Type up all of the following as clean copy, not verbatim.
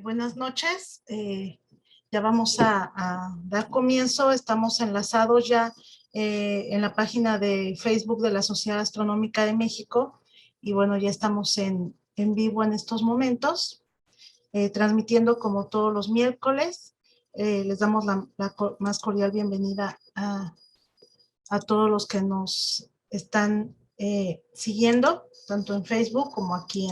Buenas noches. Ya vamos a dar comienzo. Estamos enlazados ya en la página de Facebook de la Sociedad Astronómica de México. Y bueno, ya estamos en vivo en estos momentos, transmitiendo como todos los miércoles. Les damos la más cordial bienvenida a todos los que nos están siguiendo, tanto en Facebook como aquí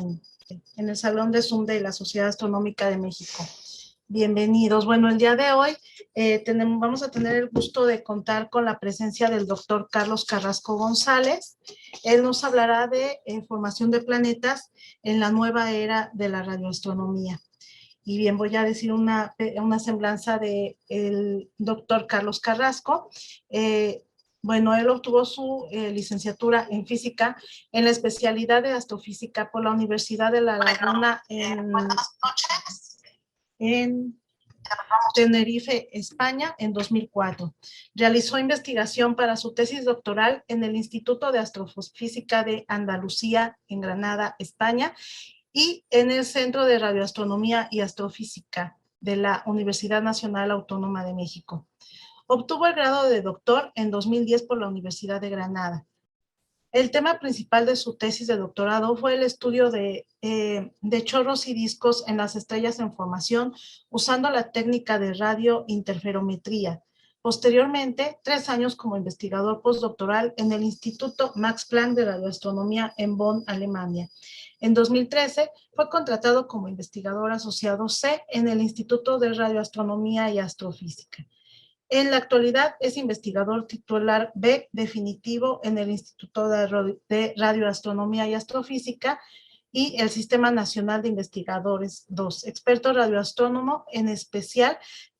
en el Salón de Zoom de la Sociedad Astronómica de México. Bienvenidos. Bueno, el día de hoy vamos a tener el gusto de contar con la presencia del doctor Carlos Carrasco González. Él nos hablará de formación de planetas en la nueva era de la radioastronomía. Y bien, voy a decir una semblanza del doctor Carlos Carrasco. Bueno, él obtuvo su licenciatura en física en la especialidad de astrofísica por la Universidad de La Laguna en Tenerife, España, en 2004. Realizó investigación para su tesis doctoral en el Instituto de Astrofísica de Andalucía, en Granada, España, y en el Centro de Radioastronomía y Astrofísica de la Universidad Nacional Autónoma de México. Obtuvo el grado de doctor en 2010 por la Universidad de Granada. El tema principal de su tesis de doctorado fue el estudio de chorros y discos en las estrellas en formación usando la técnica de radiointerferometría. Posteriormente, 3 años como investigador postdoctoral en el Instituto Max Planck de Radioastronomía en Bonn, Alemania. En 2013 fue contratado como investigador asociado C en el Instituto de Radioastronomía y Astrofísica. En la actualidad es investigador titular B definitivo en el Instituto de Radioastronomía y Astrofísica y el Sistema Nacional de Investigadores 2, experto radioastrónomo en especial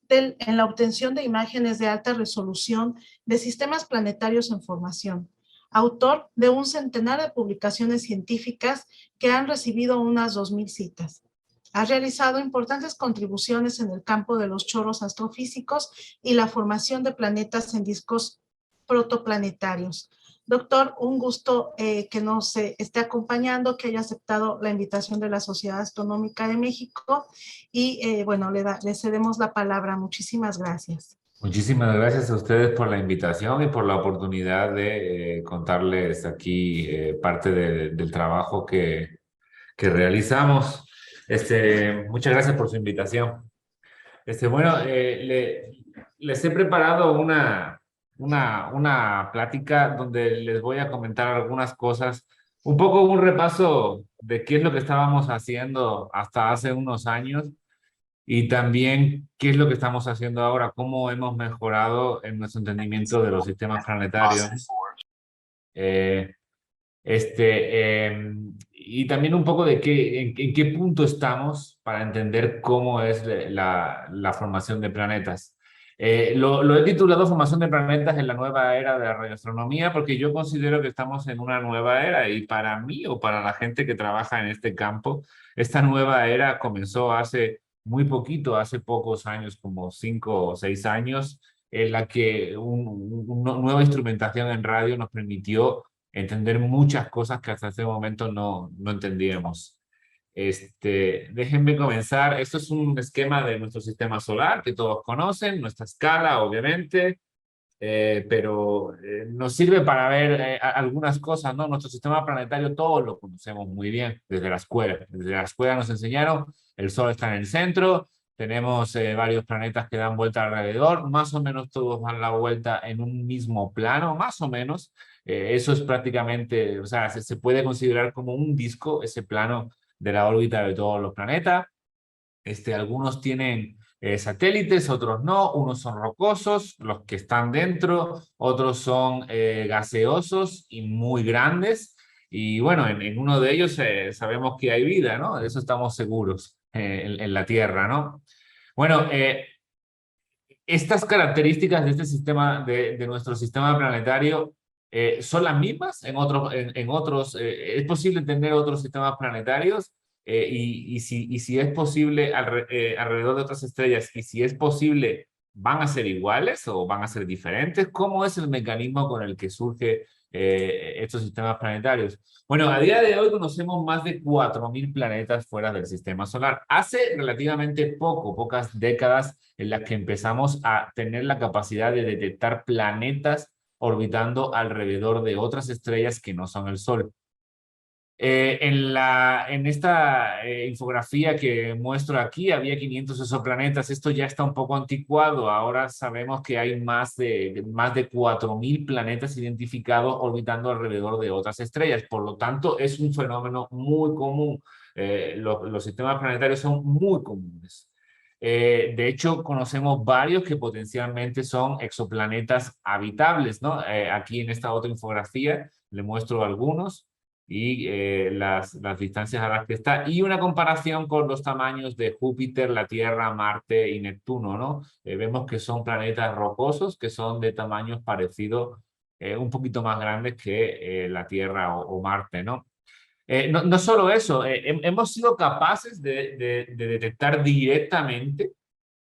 en la obtención de imágenes de alta resolución de sistemas planetarios en formación. Autor de un centenar de publicaciones científicas que han recibido unas 2000 citas. Ha realizado importantes contribuciones en el campo de los chorros astrofísicos y la formación de planetas en discos protoplanetarios. Doctor, un gusto que nos esté acompañando, que haya aceptado la invitación de la Sociedad Astronómica de México y bueno, le cedemos la palabra. Muchísimas gracias. Muchísimas gracias a ustedes por la invitación y por la oportunidad de contarles aquí parte del trabajo que realizamos. Muchas gracias por su invitación. Bueno, les he preparado una plática donde les voy a comentar algunas cosas, un poco un repaso de qué es lo que estábamos haciendo hasta hace unos años y también qué es lo que estamos haciendo ahora, cómo hemos mejorado en nuestro entendimiento de los sistemas planetarios. Eh, y también un poco de en qué punto estamos para entender cómo es la formación de planetas. Lo he titulado Formación de planetas en la nueva era de la radioastronomía porque yo considero que estamos en una nueva era y para mí o para la gente que trabaja en este campo, esta nueva era comenzó hace muy poquito, hace pocos años, como 5 o 6 años, en la que una nueva instrumentación en radio nos permitió entender muchas cosas que hasta ese momento no entendíamos. Déjenme comenzar. Esto es un esquema de nuestro sistema solar que todos conocen, nuestra escala, obviamente, pero nos sirve para ver algunas cosas, ¿no? Nuestro sistema planetario todos lo conocemos muy bien desde la escuela. Desde la escuela nos enseñaron, el Sol está en el centro, tenemos varios planetas que dan vuelta alrededor, más o menos todos dan la vuelta en un mismo plano, más o menos. Eso es prácticamente, o sea, se puede considerar como un disco, ese plano de la órbita de todos los planetas. Algunos tienen satélites, otros no, unos son rocosos, los que están dentro, otros son gaseosos y muy grandes, y bueno, en uno de ellos sabemos que hay vida, ¿no? De eso estamos seguros en la Tierra, ¿no? Bueno, estas características de este sistema, de nuestro sistema planetario, ¿son las mismas en otros? ¿Es posible tener otros sistemas planetarios? Y si es posible alrededor de otras estrellas, y si es posible, ¿van a ser iguales o van a ser diferentes? ¿Cómo es el mecanismo con el que surge estos sistemas planetarios. Bueno, a día de hoy conocemos más de 4.000 planetas fuera del sistema solar. Hace relativamente pocas décadas en las que empezamos a tener la capacidad de detectar planetas orbitando alrededor de otras estrellas que no son el Sol. En esta infografía que muestro aquí había 500 exoplanetas. Esto ya está un poco anticuado. Ahora sabemos que hay más de 4.000 planetas identificados orbitando alrededor de otras estrellas. Por lo tanto, es un fenómeno muy común. Los sistemas planetarios son muy comunes. De hecho, conocemos varios que potencialmente son exoplanetas habitables, ¿no? Aquí en esta otra infografía le muestro algunos y las distancias a las que está, y una comparación con los tamaños de Júpiter, la Tierra, Marte y Neptuno, ¿no? Vemos que son planetas rocosos que son de tamaños parecidos, un poquito más grandes que la Tierra o Marte, ¿no? No solo eso, hemos sido capaces de detectar directamente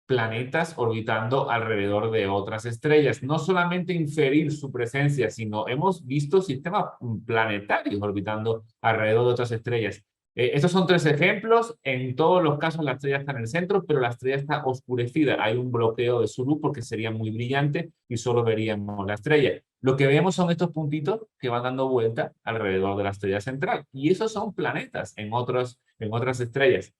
planetas orbitando alrededor de otras estrellas. No solamente inferir su presencia, sino hemos visto sistemas planetarios orbitando alrededor de otras estrellas. Estos son 3 ejemplos. En todos los casos la estrella está en el centro, pero la estrella está oscurecida. Hay un bloqueo de su luz porque sería muy brillante y solo veríamos la estrella. Lo que vemos son estos puntitos que van dando vuelta alrededor de la estrella central. Y esos son planetas en otras estrellas.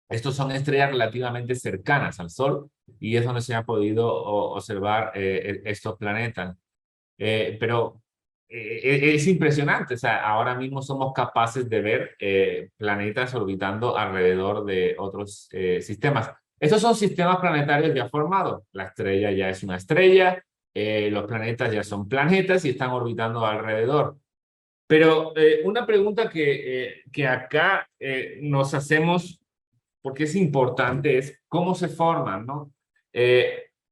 Estos son estrellas relativamente cercanas al Sol y es donde se ha podido observar estos planetas. Pero es impresionante, o sea, ahora mismo somos capaces de ver planetas orbitando alrededor de otros sistemas. Estos son sistemas planetarios ya formados. La estrella ya es una estrella, los planetas ya son planetas y están orbitando alrededor. Pero una pregunta que acá nos hacemos, porque es importante, es cómo se forman, ¿no?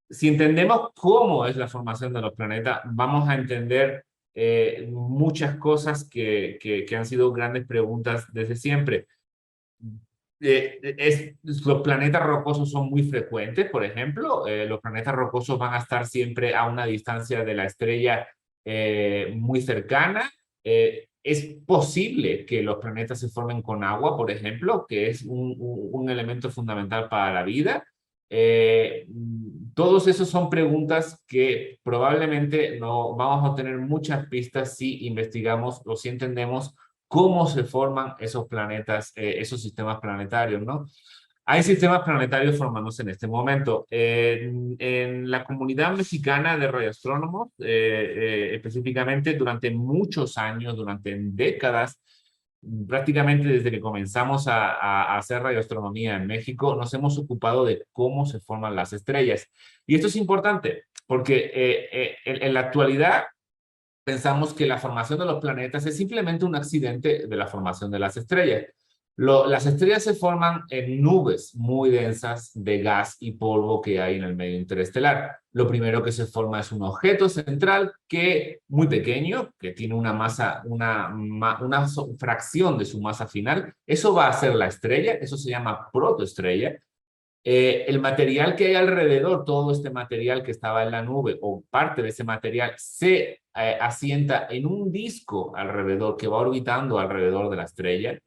Si entendemos cómo es la formación de los planetas, vamos a entender muchas cosas que han sido grandes preguntas desde siempre. Los planetas rocosos son muy frecuentes, por ejemplo. Los planetas rocosos van a estar siempre a una distancia de la estrella muy cercana. Es posible que los planetas se formen con agua, por ejemplo, que es un elemento fundamental para la vida. Todos esos son preguntas que probablemente no vamos a obtener muchas pistas si investigamos o si entendemos cómo se forman esos planetas, esos sistemas planetarios, ¿no? Hay sistemas planetarios formándose en este momento. En la comunidad mexicana de radioastrónomos, específicamente durante muchos años, durante décadas, prácticamente desde que comenzamos a hacer radioastronomía en México, nos hemos ocupado de cómo se forman las estrellas. Y esto es importante porque en la actualidad pensamos que la formación de los planetas es simplemente un accidente de la formación de las estrellas. Las estrellas se forman en nubes muy densas de gas y polvo que hay en el medio interestelar. Lo primero que se forma es un objeto central muy pequeño, que tiene una masa, una fracción de su masa final. Eso va a ser la estrella, eso se llama protoestrella. El material que hay alrededor, todo este material que estaba en la nube o parte de ese material se asienta en un disco alrededor que va orbitando alrededor de la estrella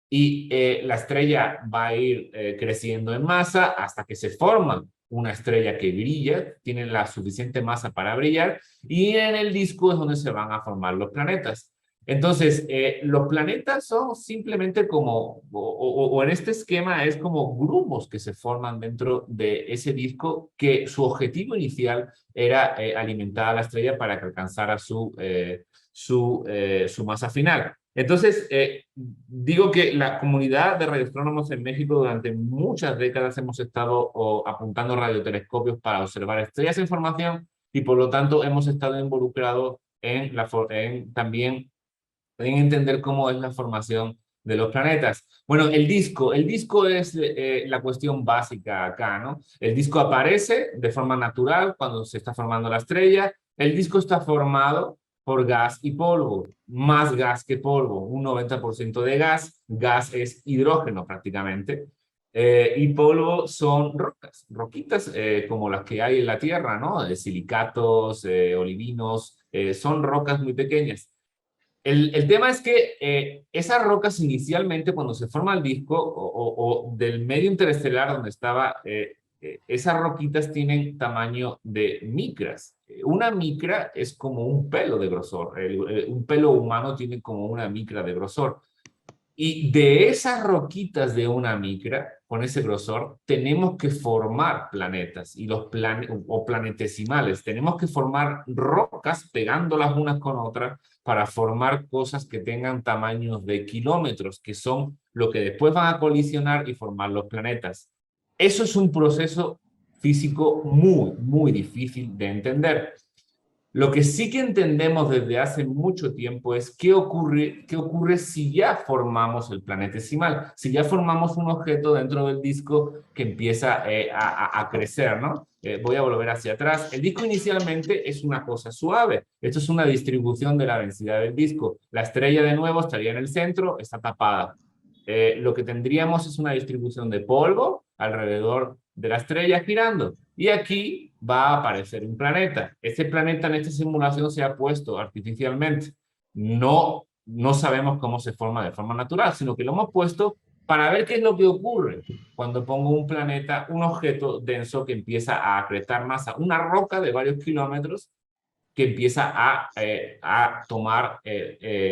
y la estrella va a ir creciendo en masa hasta que se forma una estrella que brilla, tiene la suficiente masa para brillar y en el disco es donde se van a formar los planetas. Entonces, los planetas son simplemente como, o en este esquema es como grumos que se forman dentro de ese disco que su objetivo inicial era alimentar a la estrella para que alcanzara su masa final. Entonces, digo que la comunidad de radioastrónomos en México durante muchas décadas hemos estado apuntando radiotelescopios para observar estrellas en formación y por lo tanto hemos estado involucrados también en entender cómo es la formación de los planetas. Bueno, el disco es la cuestión básica acá, ¿no? El disco aparece de forma natural cuando se está formando la estrella. El disco está formado por gas y polvo, más gas que polvo, un 90% de gas. Gas es hidrógeno prácticamente. Y polvo son rocas, roquitas como las que hay en la Tierra, ¿no? De silicatos, olivinos, son rocas muy pequeñas. El tema es que esas rocas inicialmente cuando se forma el disco o del medio interestelar donde estaba, esas roquitas tienen tamaño de micras. Una micra es como un pelo de grosor. Un pelo humano tiene como una micra de grosor. Y de esas roquitas de una micra, con ese grosor, tenemos que formar planetas y o planetesimales. Tenemos que formar rocas pegándolas unas con otras para formar cosas que tengan tamaños de kilómetros, que son lo que después van a colisionar y formar los planetas. Eso es un proceso físico muy, muy difícil de entender. Lo que sí que entendemos desde hace mucho tiempo es qué ocurre si ya formamos el planetesimal, si ya formamos un objeto dentro del disco que empieza a crecer, ¿no? Voy a volver hacia atrás. El disco inicialmente es una cosa suave. Esto es una distribución de la densidad del disco. La estrella de nuevo estaría en el centro, está tapada. Lo que tendríamos es una distribución de polvo alrededor de la estrella girando. Y aquí va a aparecer un planeta. Este planeta en esta simulación se ha puesto artificialmente. No sabemos cómo se forma de forma natural, sino que lo hemos puesto para ver qué es lo que ocurre cuando pongo un planeta, un objeto denso que empieza a acretar masa, una roca de varios kilómetros que empieza a tomar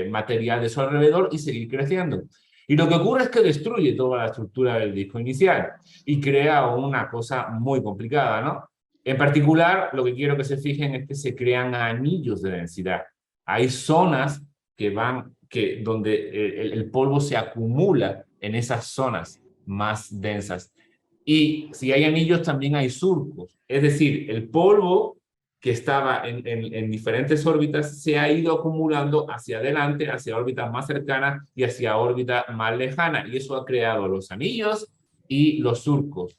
material de su alrededor y seguir creciendo. Y lo que ocurre es que destruye toda la estructura del disco inicial y crea una cosa muy complicada, ¿no? En particular, lo que quiero que se fijen es que se crean anillos de densidad. Hay zonas donde el polvo se acumula en esas zonas más densas. Y si hay anillos, también hay surcos. Es decir, el polvo que estaba en diferentes órbitas se ha ido acumulando hacia adelante, hacia órbitas más cercanas y hacia órbitas más lejanas. Y eso ha creado los anillos y los surcos.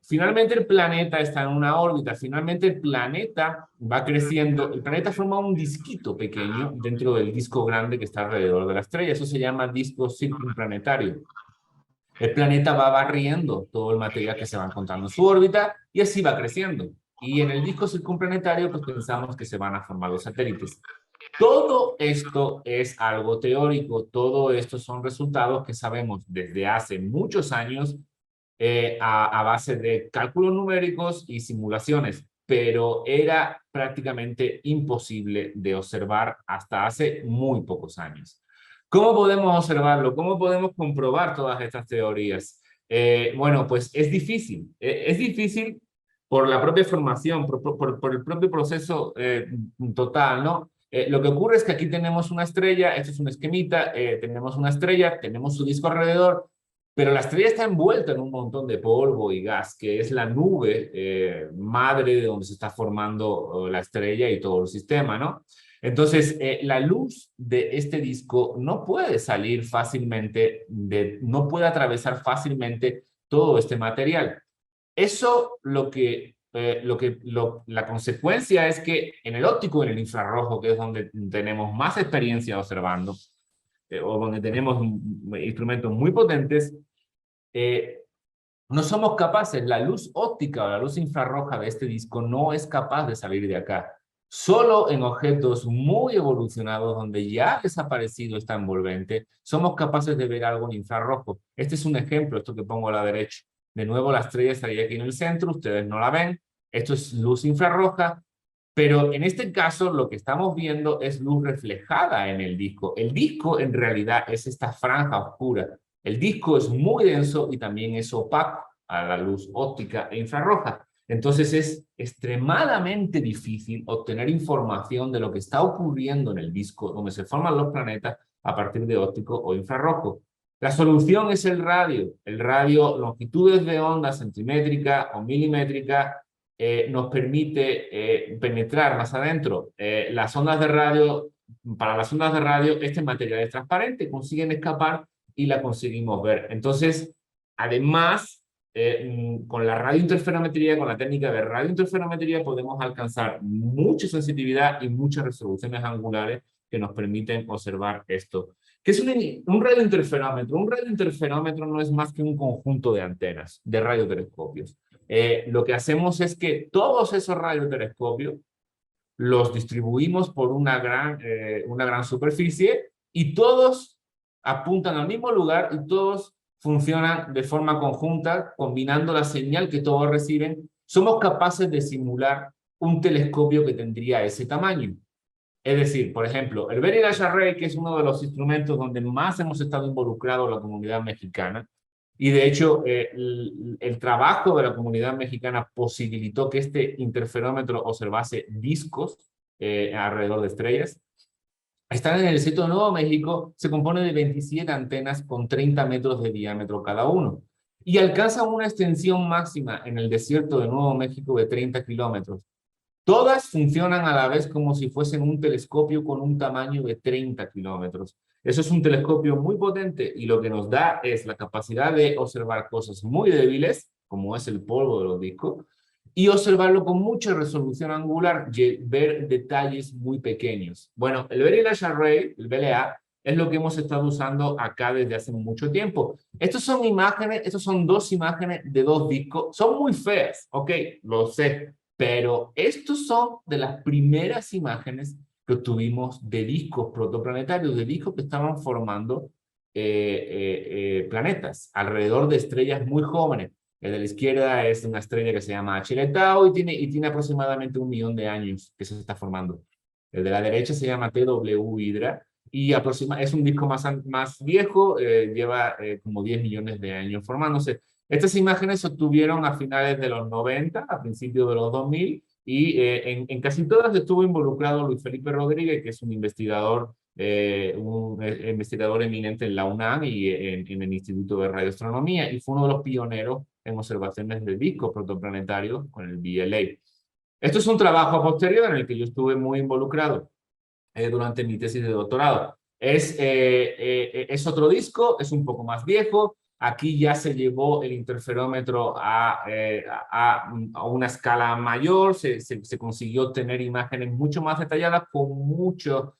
Finalmente el planeta está en una órbita, finalmente el planeta va creciendo, el planeta forma un disquito pequeño dentro del disco grande que está alrededor de la estrella, eso se llama disco circunplanetario. El planeta va barriendo todo el material que se va encontrando en su órbita y así va creciendo. Y en el disco circunplanetario pues pensamos que se van a formar los satélites. Todo esto es algo teórico, todo esto son resultados que sabemos desde hace muchos años a base de cálculos numéricos y simulaciones, pero era prácticamente imposible de observar hasta hace muy pocos años. ¿Cómo podemos observarlo? ¿Cómo podemos comprobar todas estas teorías? Bueno, pues es difícil. Es difícil por la propia formación, por el propio proceso total, ¿no? Lo que ocurre es que aquí tenemos una estrella, esto es un esquemita, tenemos una estrella, tenemos su disco alrededor, pero la estrella está envuelta en un montón de polvo y gas, que es la nube madre de donde se está formando la estrella y todo el sistema, ¿no? Entonces, la luz de este disco no puede salir fácilmente, no puede atravesar fácilmente todo este material. Eso la consecuencia es que en el óptico, en el infrarrojo, que es donde tenemos más experiencia observando, o donde tenemos instrumentos muy potentes, no somos capaces, la luz óptica o la luz infrarroja de este disco no es capaz de salir de acá. Solo en objetos muy evolucionados donde ya ha desaparecido esta envolvente, somos capaces de ver algo en infrarrojo. Este es un ejemplo, esto que pongo a la derecha. De nuevo la estrella estaría aquí en el centro, ustedes no la ven. Esto es luz infrarroja, pero en este caso lo que estamos viendo es luz reflejada en el disco. El disco en realidad es esta franja oscura. El disco es muy denso y también es opaco a la luz óptica e infrarroja. Entonces es extremadamente difícil obtener información de lo que está ocurriendo en el disco donde se forman los planetas a partir de óptico o infrarrojo. La solución es el radio. El radio, longitudes de onda centimétrica o milimétrica, nos permite penetrar más adentro. Las ondas de radio, para las ondas de radio, este material es transparente, consiguen escapar y la conseguimos ver. Entonces, además, con la radiointerferometría, con la técnica de radiointerferometría, podemos alcanzar mucha sensibilidad y muchas resoluciones angulares que nos permiten observar esto. ¿Qué es un radiointerferómetro? Un radiointerferómetro no es más que un conjunto de antenas, de radiotelescopios. Lo que hacemos es que todos esos radiotelescopios los distribuimos por una gran superficie y todos apuntan al mismo lugar y todos funcionan de forma conjunta, combinando la señal que todos reciben. Somos capaces de simular un telescopio que tendría ese tamaño. Es decir, por ejemplo, el Very Large Array, que es uno de los instrumentos donde más hemos estado involucrados la comunidad mexicana, y de hecho el trabajo de la comunidad mexicana posibilitó que este interferómetro observase discos alrededor de estrellas. Están en el sitio de Nuevo México, se compone de 27 antenas con 30 metros de diámetro cada uno, y alcanza una extensión máxima en el desierto de Nuevo México de 30 kilómetros. Todas funcionan a la vez como si fuesen un telescopio con un tamaño de 30 kilómetros. Eso es un telescopio muy potente y lo que nos da es la capacidad de observar cosas muy débiles, como es el polvo de los discos, y observarlo con mucha resolución angular, y ver detalles muy pequeños. Bueno, el Very Large Array, el VLA, es lo que hemos estado usando acá desde hace mucho tiempo. Estos son dos imágenes de dos discos, son muy feas, ok, lo sé, pero estos son de las primeras imágenes que obtuvimos de discos protoplanetarios, de discos que estaban formando planetas alrededor de estrellas muy jóvenes. El de la izquierda es una estrella que se llama H Tau y tiene aproximadamente 1 millón de años que se está formando. El de la derecha se llama TW Hydra y es un disco más viejo, lleva como 10 millones de años formándose. Estas imágenes se obtuvieron a finales de los 90, a principios de los 2000, y en casi todas estuvo involucrado Luis Felipe Rodríguez, que es un investigador eminente en la UNAM y en el Instituto de Radioastronomía, y fue uno de los pioneros en observaciones de discos protoplanetarios con el VLA. Esto es un trabajo posterior en el que yo estuve muy involucrado durante mi tesis de doctorado. Es otro disco, es un poco más viejo. Aquí ya se llevó el interferómetro a una escala mayor, se consiguió tener imágenes mucho más detalladas con mucho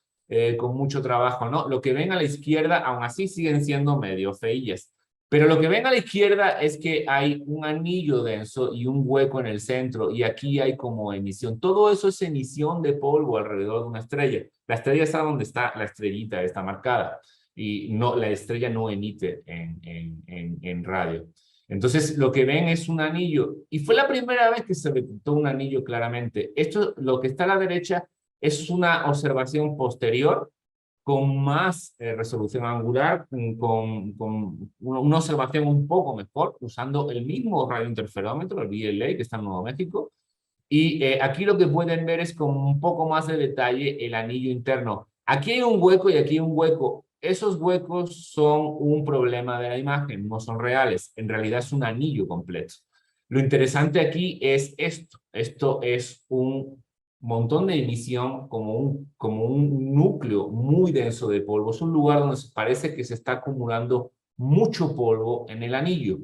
trabajo, ¿no? Lo que ven a la izquierda, aún así siguen siendo medio feillas. Pero lo que ven a la izquierda es que hay un anillo denso y un hueco en el centro, y aquí hay como emisión. Todo eso es emisión de polvo alrededor de una estrella. La estrella está donde está la estrellita, está marcada, y no, la estrella no emite en radio. Entonces, lo que ven es un anillo, y fue la primera vez que se detectó un anillo claramente. Esto, lo que está a la derecha, es una observación posterior con más resolución angular, con una observación un poco mejor, usando el mismo radiointerferómetro, el VLA, que está en Nuevo México. Y aquí lo que pueden ver es con un poco más de detalle el anillo interno. Aquí hay un hueco y aquí hay un hueco. Esos huecos son un problema de la imagen, no son reales. En realidad es un anillo completo. Lo interesante aquí es esto. Esto es un montón de emisión como un núcleo muy denso de polvo. Es un lugar donde parece que se está acumulando mucho polvo en el anillo.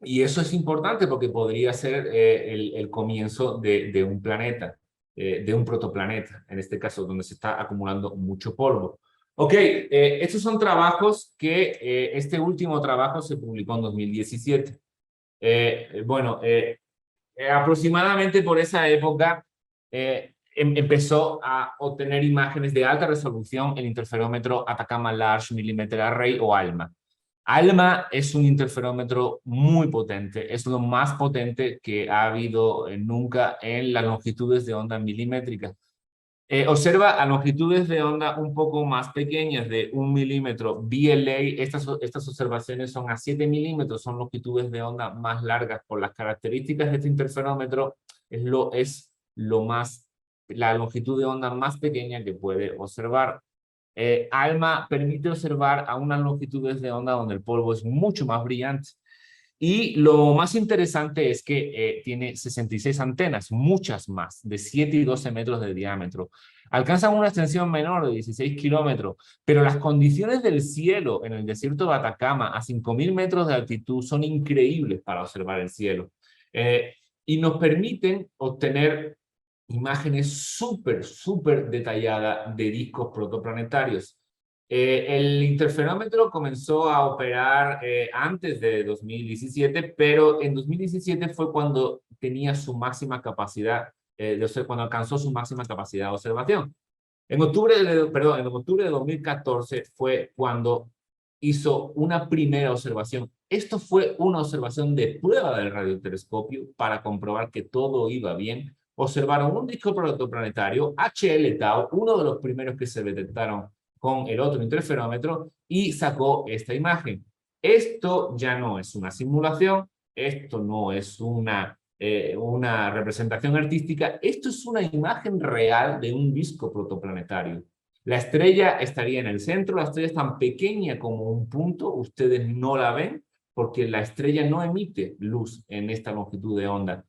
Y eso es importante porque podría ser el comienzo de un planeta, de un protoplaneta, en este caso, donde se está acumulando mucho polvo. Ok, estos son trabajos que este último trabajo se publicó en 2017. Bueno, aproximadamente por esa época empezó a obtener imágenes de alta resolución el interferómetro Atacama Large Millimeter Array, o ALMA. ALMA es un interferómetro muy potente, es lo más potente que ha habido nunca en las longitudes de onda milimétrica. Observa a longitudes de onda un poco más pequeñas, de 1 milímetro. VLA, estas observaciones son a 7 milímetros, son longitudes de onda más largas. Por las características de este interferómetro, la longitud de onda más pequeña que puede observar. ALMA permite observar a unas longitudes de onda donde el polvo es mucho más brillante. Y lo más interesante es que tiene 66 antenas, muchas más, de 7 y 12 metros de diámetro. Alcanzan una extensión menor de 16 kilómetros, pero las condiciones del cielo en el desierto de Atacama a 5.000 metros de altitud son increíbles para observar el cielo. Y nos permiten obtener imágenes súper detalladas de discos protoplanetarios. El interferómetro comenzó a operar antes de 2017, pero en 2017 fue cuando tenía su máxima capacidad, cuando alcanzó su máxima capacidad de observación. En octubre de 2014 fue cuando hizo una primera observación. Esto fue una observación de prueba del radiotelescopio para comprobar que todo iba bien. Observaron un disco protoplanetario, HL Tau, uno de los primeros que se detectaron con el otro interferómetro, y sacó esta imagen. Esto ya no es una simulación, esto no es una representación artística, esto es una imagen real de un disco protoplanetario. La estrella estaría en el centro, la estrella es tan pequeña como un punto, ustedes no la ven porque la estrella no emite luz en esta longitud de onda.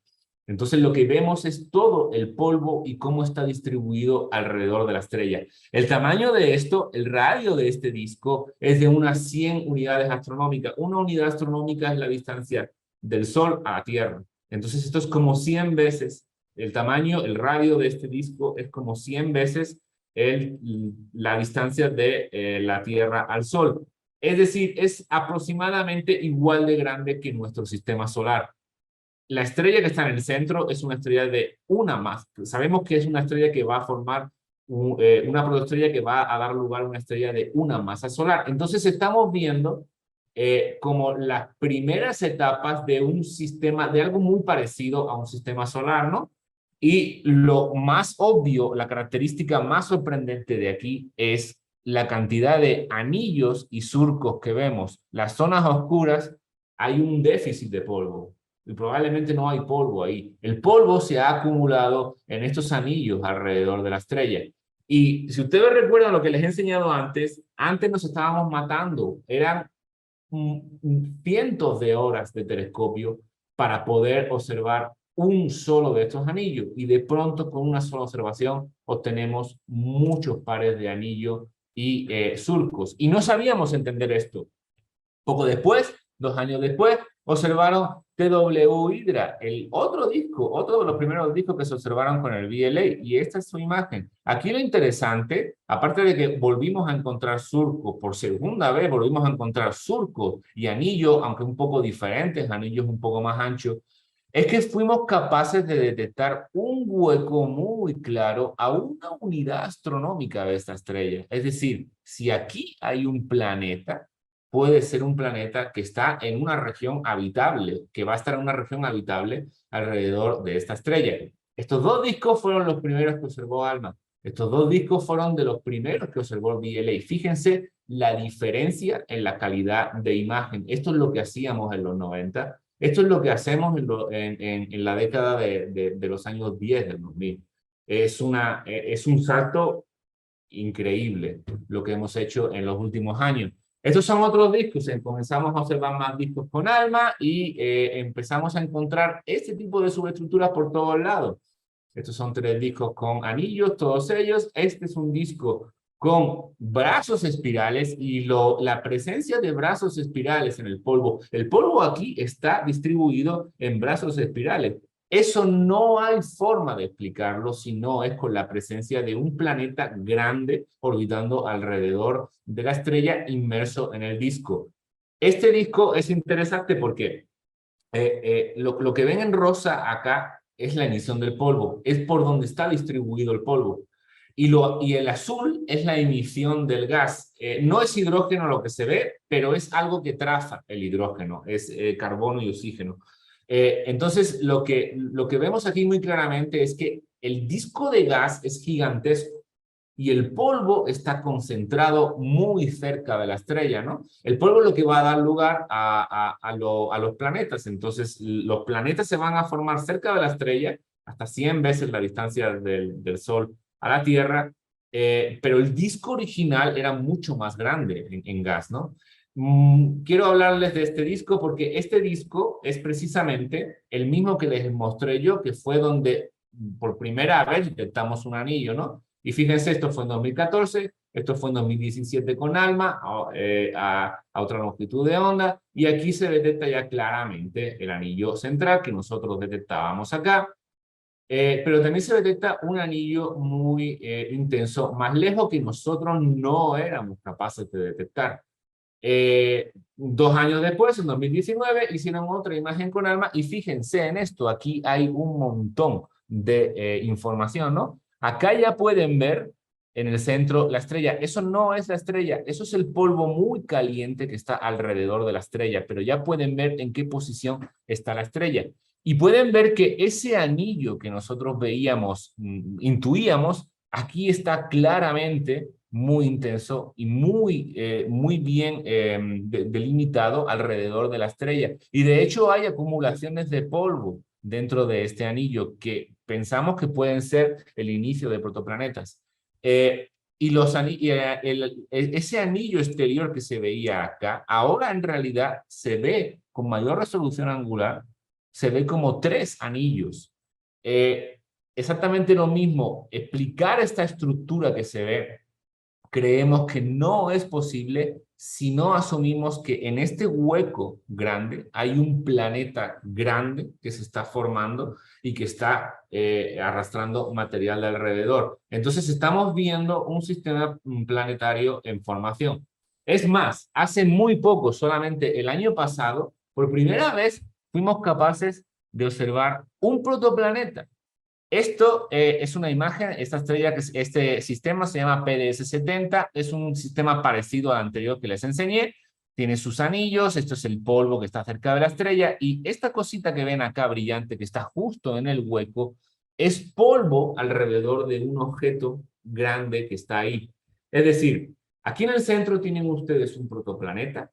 Entonces lo que vemos es todo el polvo y cómo está distribuido alrededor de la estrella. El tamaño de esto, el radio de este disco es de unas 100 unidades astronómicas. Una unidad astronómica es la distancia del Sol a la Tierra. Entonces esto es como 100 veces el tamaño, el radio de este disco es como 100 veces la distancia de la Tierra al Sol. Es decir, es aproximadamente igual de grande que nuestro sistema solar. La estrella que está en el centro es una estrella de una masa. Sabemos que es una estrella que va a formar una protoestrella que va a dar lugar a una estrella de una masa solar. Entonces estamos viendo como las primeras etapas de un sistema, de algo muy parecido a un sistema solar, ¿no? Y lo más obvio, la característica más sorprendente de aquí es la cantidad de anillos y surcos que vemos. Las zonas oscuras, hay un déficit de polvo. Y probablemente no hay polvo ahí. El polvo se ha acumulado en estos anillos alrededor de la estrella. Y si ustedes recuerdan lo que les he enseñado antes nos estábamos matando. Eran cientos de horas de telescopio para poder observar un solo de estos anillos. Y de pronto, con una sola observación, obtenemos muchos pares de anillos y surcos. Y no sabíamos entender esto. Poco después, 2 años después, observaron TW Hydra, el otro disco, otro de los primeros discos que se observaron con el VLA, y esta es su imagen. Aquí lo interesante, aparte de que volvimos a encontrar surcos, por segunda vez volvimos a encontrar surcos y anillos, aunque un poco diferentes, anillos un poco más anchos, es que fuimos capaces de detectar un hueco muy claro a una unidad astronómica de esta estrella. Es decir, si aquí hay un planeta, puede ser un planeta que está en una región habitable, que va a estar en una región habitable alrededor de esta estrella. Estos dos discos fueron los primeros que observó ALMA. Estos dos discos fueron de los primeros que observó el VLA. Fíjense la diferencia en la calidad de imagen. Esto es lo que hacíamos en los 90. Esto es lo que hacemos en la década de los años 10 del 2000. Es un salto increíble lo que hemos hecho en los últimos años. Estos son otros discos, comenzamos a observar más discos con ALMA y empezamos a encontrar este tipo de subestructuras por todos lados. Estos son 3 discos con anillos, todos ellos. Este es un disco con brazos espirales y la presencia de brazos espirales en el polvo. El polvo aquí está distribuido en brazos espirales. Eso no hay forma de explicarlo si no es con la presencia de un planeta grande orbitando alrededor de la estrella inmerso en el disco. Este disco es interesante porque lo que ven en rosa acá es la emisión del polvo, es por donde está distribuido el polvo. Y el azul es la emisión del gas. No es hidrógeno lo que se ve, pero es algo que traza el hidrógeno, es carbono y oxígeno. Entonces, lo que vemos aquí muy claramente es que el disco de gas es gigantesco y el polvo está concentrado muy cerca de la estrella, ¿no? El polvo es lo que va a dar lugar a los planetas. Entonces, los planetas se van a formar cerca de la estrella, hasta 100 veces la distancia del Sol a la Tierra, pero el disco original era mucho más grande en gas, ¿no? Quiero hablarles de este disco porque este disco es precisamente el mismo que les mostré yo, que fue donde por primera vez detectamos un anillo, ¿no? Y fíjense, esto fue en 2014, esto fue en 2017 con ALMA, a otra longitud de onda, y aquí se detecta ya claramente el anillo central que nosotros detectábamos acá. Pero también se detecta un anillo muy intenso, más lejos que nosotros no éramos capaces de detectar. 2 años después, en 2019, hicieron otra imagen con ALMA y fíjense en esto, aquí hay un montón de información, ¿no? Acá ya pueden ver en el centro la estrella. Eso no es la estrella, eso es el polvo muy caliente que está alrededor de la estrella, pero ya pueden ver en qué posición está la estrella. Y pueden ver que ese anillo que nosotros veíamos, intuíamos, aquí está claramente muy intenso y muy bien delimitado alrededor de la estrella. Y de hecho hay acumulaciones de polvo dentro de este anillo que pensamos que pueden ser el inicio de protoplanetas. Y ese anillo exterior que se veía acá, ahora en realidad se ve con mayor resolución angular, se ve como 3 anillos. Exactamente lo mismo, explicar esta estructura que se ve, creemos que no es posible si no asumimos que en este hueco grande hay un planeta grande que se está formando y que está arrastrando material de alrededor. Entonces estamos viendo un sistema planetario en formación. Es más, hace muy poco, solamente el año pasado, por primera vez fuimos capaces de observar un protoplaneta. Esto es una imagen, esta estrella, este sistema se llama PDS-70, es un sistema parecido al anterior que les enseñé, tiene sus anillos, esto es el polvo que está cerca de la estrella, y esta cosita que ven acá brillante, que está justo en el hueco, es polvo alrededor de un objeto grande que está ahí. Es decir, aquí en el centro tienen ustedes un protoplaneta,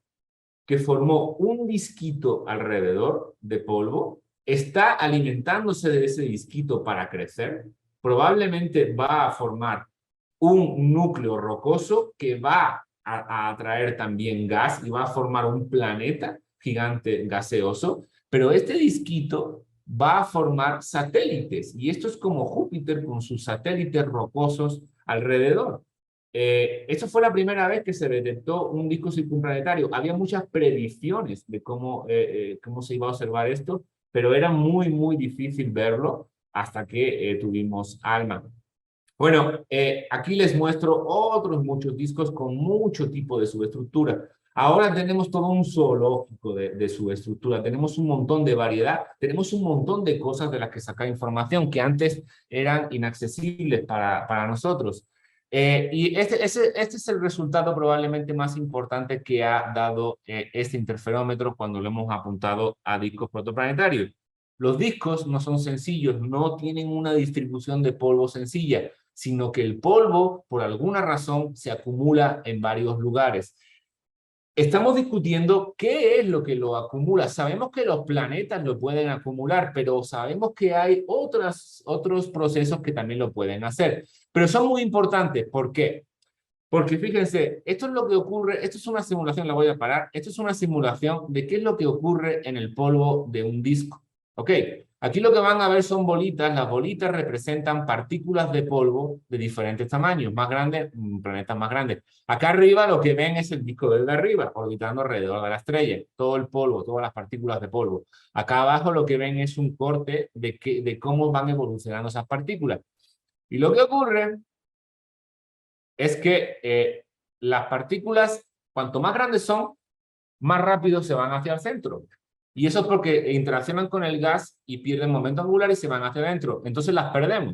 que formó un disquito alrededor de polvo, está alimentándose de ese disquito para crecer, probablemente va a formar un núcleo rocoso que va a atraer también gas y va a formar un planeta gigante gaseoso, pero este disquito va a formar satélites y esto es como Júpiter con sus satélites rocosos alrededor. Esto fue la primera vez que se detectó un disco circunplanetario. Había muchas predicciones de cómo se iba a observar esto, pero era muy difícil verlo hasta que tuvimos ALMA. Bueno, aquí les muestro otros muchos discos con mucho tipo de subestructura. Ahora tenemos todo un zoológico de subestructura, tenemos un montón de variedad, tenemos un montón de cosas de las que sacar información que antes eran inaccesibles para nosotros. Y este es el resultado probablemente más importante que ha dado este interferómetro cuando lo hemos apuntado a discos protoplanetarios. Los discos no son sencillos, no tienen una distribución de polvo sencilla, sino que el polvo, por alguna razón, se acumula en varios lugares. Estamos discutiendo qué es lo que lo acumula. Sabemos que los planetas lo pueden acumular, pero sabemos que hay otros procesos que también lo pueden hacer. Pero son muy importantes. ¿Por qué? Porque fíjense, esto es lo que ocurre, esto es una simulación, la voy a parar, esto es una simulación de qué es lo que ocurre en el polvo de un disco. ¿Ok? Aquí lo que van a ver son bolitas, las bolitas representan partículas de polvo de diferentes tamaños, más grandes, planetas más grandes. Acá arriba lo que ven es el disco de arriba, orbitando alrededor de la estrella, todo el polvo, todas las partículas de polvo. Acá abajo lo que ven es un corte de cómo van evolucionando esas partículas. Y lo que ocurre es que las partículas, cuanto más grandes son, más rápido se van hacia el centro. Y eso es porque interaccionan con el gas y pierden momento angular y se van hacia adentro. Entonces las perdemos.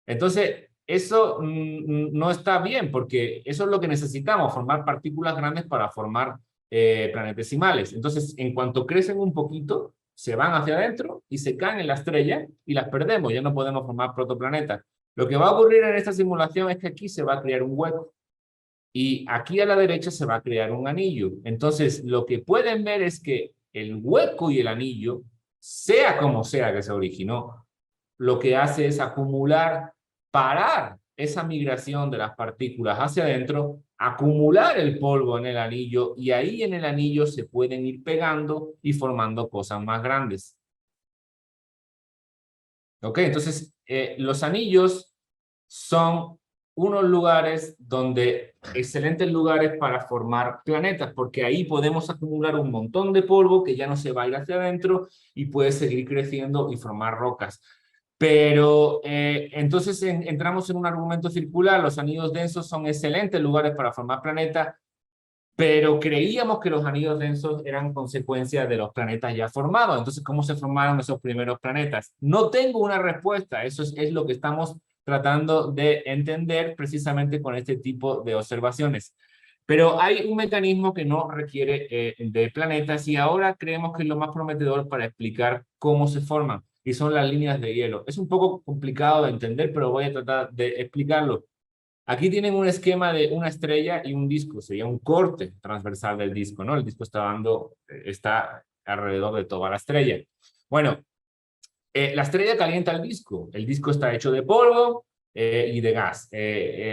Entonces, eso no está bien porque eso es lo que necesitamos, formar partículas grandes para formar planetesimales. Entonces, en cuanto crecen un poquito, se van hacia adentro y se caen en la estrella y las perdemos. Ya no podemos formar protoplanetas. Lo que va a ocurrir en esta simulación es que aquí se va a crear un hueco. Y aquí a la derecha se va a crear un anillo. Entonces, lo que pueden ver es que el hueco y el anillo, sea como sea que se originó, lo que hace es acumular, parar esa migración de las partículas hacia adentro, acumular el polvo en el anillo y ahí en el anillo se pueden ir pegando y formando cosas más grandes. ¿Ok? Entonces, los anillos son unos lugares donde, excelentes lugares para formar planetas, porque ahí podemos acumular un montón de polvo que ya no se va a ir hacia adentro y puede seguir creciendo y formar rocas. Pero entonces entramos en un argumento circular. Los anillos densos son excelentes lugares para formar planetas, pero creíamos que los anillos densos eran consecuencia de los planetas ya formados. Entonces, ¿cómo se formaron esos primeros planetas? No tengo una respuesta. Eso es lo que estamos tratando de entender precisamente con este tipo de observaciones. Pero hay un mecanismo que no requiere de planetas y ahora creemos que es lo más prometedor para explicar cómo se forman, y son las líneas de hielo. Es un poco complicado de entender, pero voy a tratar de explicarlo. Aquí tienen un esquema de una estrella y un disco, sería un corte transversal del disco, ¿no? El disco está alrededor de toda la estrella. Bueno, la estrella calienta el disco está hecho de polvo y de gas.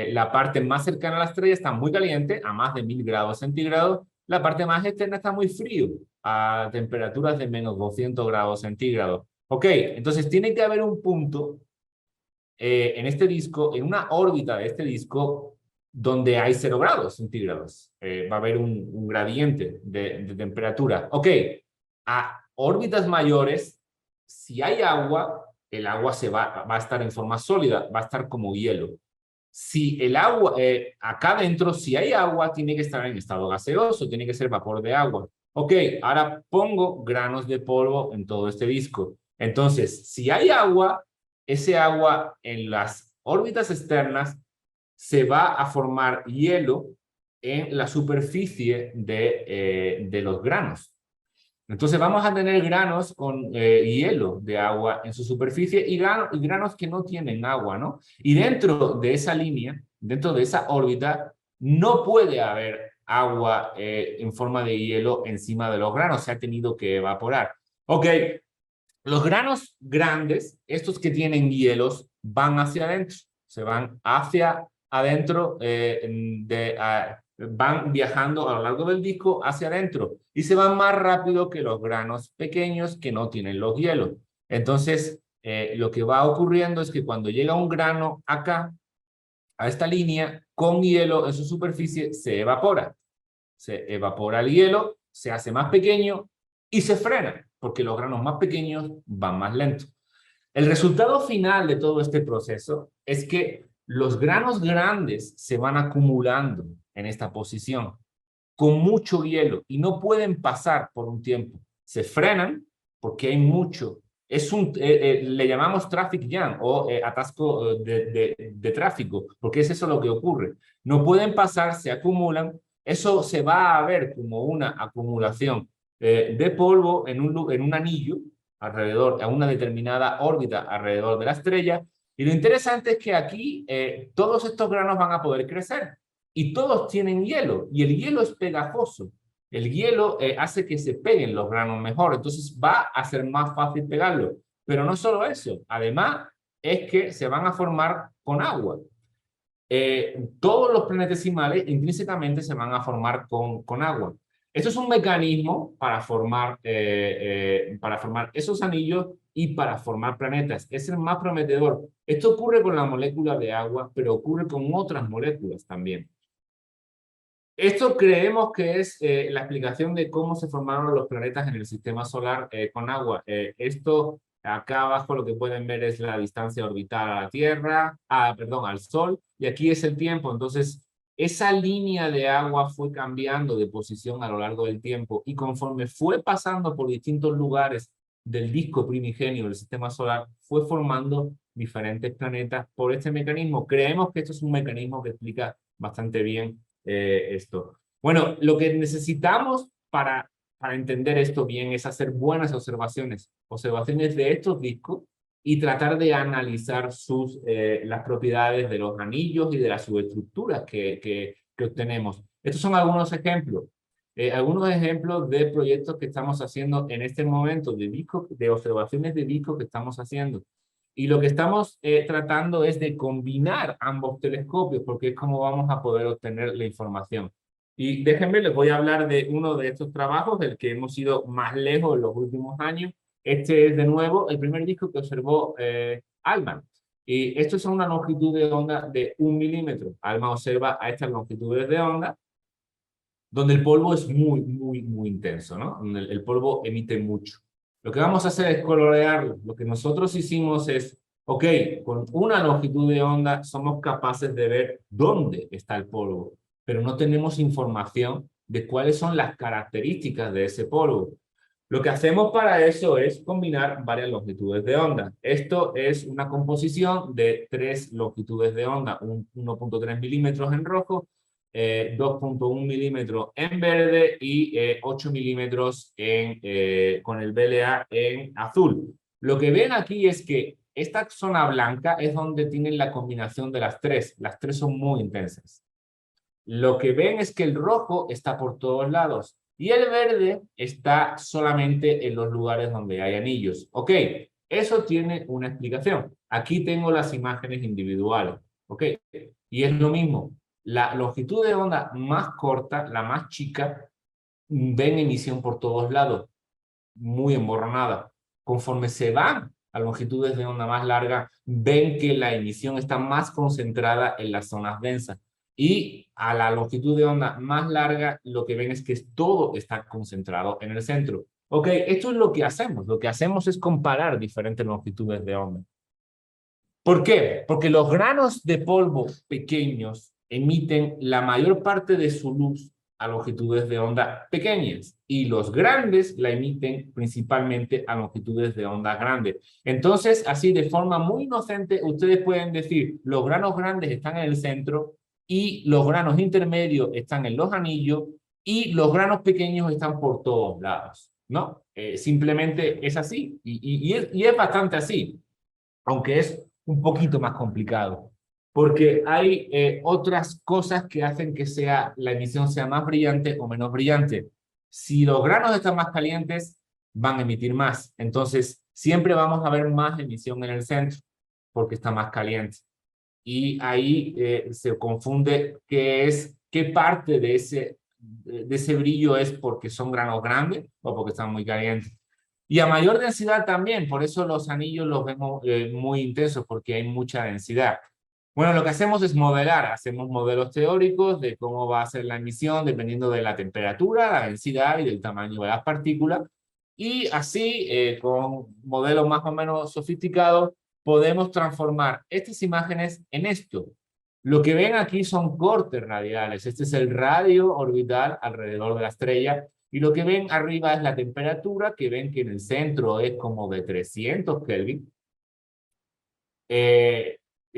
La parte más cercana a la estrella está muy caliente, a más de 1000 grados centígrados. La parte más externa está muy frío, a temperaturas de menos 200 grados centígrados. Ok, entonces tiene que haber un punto en este disco, en una órbita de este disco, donde hay 0 grados centígrados. Va a haber un gradiente de temperatura. Ok, a órbitas mayores, si hay agua, el agua va a estar en forma sólida, va a estar como hielo. Si el agua, acá adentro, si hay agua, tiene que estar en estado gaseoso, tiene que ser vapor de agua. Ok, ahora pongo granos de polvo en todo este disco. Entonces, si hay agua, ese agua en las órbitas externas se va a formar hielo en la superficie de los granos. Entonces vamos a tener granos con hielo de agua en su superficie y granos que no tienen agua, ¿no? Y dentro de esa línea, dentro de esa órbita, no puede haber agua en forma de hielo encima de los granos, se ha tenido que evaporar. Ok, los granos grandes, estos que tienen hielos, van hacia adentro, se van hacia adentro, van viajando a lo largo del disco hacia adentro y se van más rápido que los granos pequeños que no tienen los hielos. Entonces, lo que va ocurriendo es que cuando llega un grano acá, a esta línea, con hielo en su superficie, se evapora. Se evapora el hielo, se hace más pequeño y se frena, porque los granos más pequeños van más lento. El resultado final de todo este proceso es que los granos grandes se van acumulando en esta posición con mucho hielo y no pueden pasar por un tiempo. Se frenan porque hay mucho. Le llamamos traffic jam o atasco de tráfico, porque es eso lo que ocurre. No pueden pasar, se acumulan. Eso se va a ver como una acumulación de polvo en un anillo alrededor, a una determinada órbita alrededor de la estrella. Y lo interesante es que aquí todos estos granos van a poder crecer y todos tienen hielo y el hielo es pegajoso. El hielo hace que se peguen los granos mejor, entonces va a ser más fácil pegarlo. Pero no solo eso, además es que se van a formar con agua. Todos los planetesimales intrínsecamente se van a formar con agua. Esto es un mecanismo para formar esos anillos y para formar planetas. Es el más prometedor. Esto ocurre con la molécula de agua, pero ocurre con otras moléculas también. Esto creemos que es la explicación de cómo se formaron los planetas en el sistema solar con agua. Esto acá abajo lo que pueden ver es la distancia orbital a la Tierra, al Sol, y aquí es el tiempo. Entonces, esa línea de agua fue cambiando de posición a lo largo del tiempo y conforme fue pasando por distintos lugares del disco primigenio del sistema solar, fue formando diferentes planetas por este mecanismo. Creemos que esto es un mecanismo que explica bastante bien esto. Bueno, lo que necesitamos para entender esto bien es hacer buenas observaciones de estos discos y tratar de analizar las propiedades de los anillos y de las subestructuras que obtenemos. Estos son algunos ejemplos de proyectos que estamos haciendo en este momento, de observaciones de discos que estamos haciendo. Y lo que estamos tratando es de combinar ambos telescopios, porque es como vamos a poder obtener la información. Y déjenme, les voy a hablar de uno de estos trabajos, del que hemos ido más lejos en los últimos años. Este es de nuevo el primer disco que observó ALMA. Y esto es una longitud de onda de 1 milímetro. ALMA observa a estas longitudes de onda, donde el polvo es muy, muy, muy intenso, ¿no? Donde el polvo emite mucho. Lo que vamos a hacer es colorearlo. Lo que nosotros hicimos es Ok, con una longitud de onda somos capaces de ver dónde está el polvo, pero no tenemos información de cuáles son las características de ese polvo. Lo que hacemos para eso es combinar varias longitudes de onda. Esto es una composición de 3 longitudes de onda, 1.3 milímetros en rojo, 2.1 milímetros en verde y 8 milímetros con el VLA en azul. Lo que ven aquí es que esta zona blanca es donde tienen la combinación de las tres. Las tres son muy intensas. Lo que ven es que el rojo está por todos lados y el verde está solamente en los lugares donde hay anillos. Ok, eso tiene una explicación. Aquí tengo las imágenes individuales. Ok, y es lo mismo. La longitud de onda más corta, la más chica, ven emisión por todos lados, muy emborronada. Conforme se van a longitudes de onda más largas, ven que la emisión está más concentrada en las zonas densas. Y a la longitud de onda más larga, lo que ven es que todo está concentrado en el centro. Ok, esto es lo que hacemos. Lo que hacemos es comparar diferentes longitudes de onda. ¿Por qué? Porque los granos de polvo pequeños emiten la mayor parte de su luz a longitudes de onda pequeñas y los grandes la emiten principalmente a longitudes de onda grandes. Entonces, así de forma muy inocente, ustedes pueden decir los granos grandes están en el centro y los granos intermedios están en los anillos y los granos pequeños están por todos lados, ¿no? Simplemente es así y es bastante así, aunque es un poquito más complicado, porque hay otras cosas que hacen que la emisión sea más brillante o menos brillante. Si los granos están más calientes, van a emitir más. Entonces, siempre vamos a ver más emisión en el centro, porque está más caliente. Y ahí se confunde qué parte de ese brillo es porque son granos grandes o porque están muy calientes. Y a mayor densidad también, por eso los anillos los vemos muy intensos, porque hay mucha densidad. Bueno, lo que hacemos es modelar, hacemos modelos teóricos de cómo va a ser la emisión dependiendo de la temperatura, la densidad y del tamaño de las partículas. Y así, con modelos más o menos sofisticados, podemos transformar estas imágenes en esto. Lo que ven aquí son cortes radiales. Este es el radio orbital alrededor de la estrella. Y lo que ven arriba es la temperatura, que ven que en el centro es como de 300 Kelvin.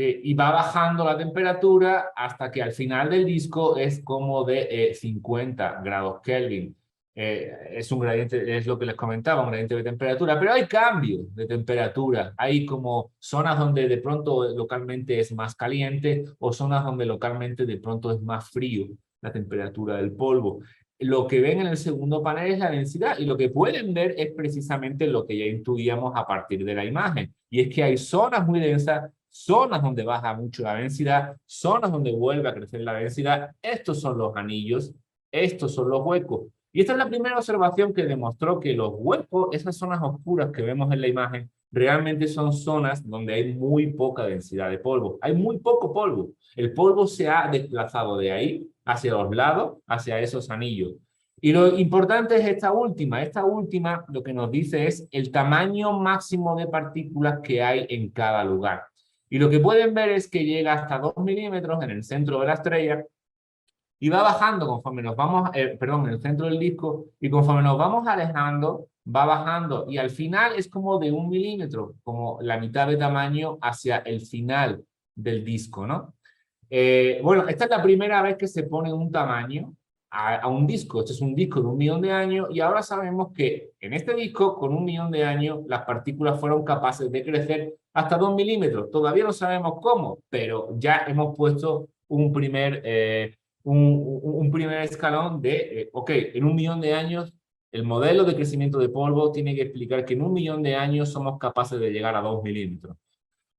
Y va bajando la temperatura hasta que al final del disco es como de 50 grados Kelvin. Es un gradiente, es lo que les comentaba, un gradiente de temperatura, pero hay cambios de temperatura. Hay como zonas donde de pronto localmente es más caliente o zonas donde localmente de pronto es más frío la temperatura del polvo. Lo que ven en el segundo panel es la densidad y lo que pueden ver es precisamente lo que ya intuíamos a partir de la imagen. Y es que hay zonas muy densas, zonas donde baja mucho la densidad, zonas donde vuelve a crecer la densidad. Estos son los anillos, estos son los huecos. Y esta es la primera observación que demostró que los huecos, esas zonas oscuras que vemos en la imagen, realmente son zonas donde hay muy poca densidad de polvo. Hay muy poco polvo. El polvo se ha desplazado de ahí hacia los lados, hacia esos anillos. Y lo importante es esta última. Esta última lo que nos dice es el tamaño máximo de partículas que hay en cada lugar. Y lo que pueden ver es que llega hasta 2 milímetros en el centro de la estrella y va bajando conforme nos vamos, perdón, en el centro del disco, y conforme nos vamos alejando, va bajando. Y al final es como de 1 milímetro, como la mitad de tamaño hacia el final del disco, ¿no? Bueno, esta es la primera vez que se pone un tamaño a un disco. Este es un disco de 1 millón de años y ahora sabemos que en este disco, con 1 millón de años, las partículas fueron capaces de crecer hasta 2 milímetros. Todavía no sabemos cómo, pero ya hemos puesto un primer escalón de, ok, en 1 millón de años, el modelo de crecimiento de polvo tiene que explicar que en 1 millón de años somos capaces de llegar a 2 milímetros.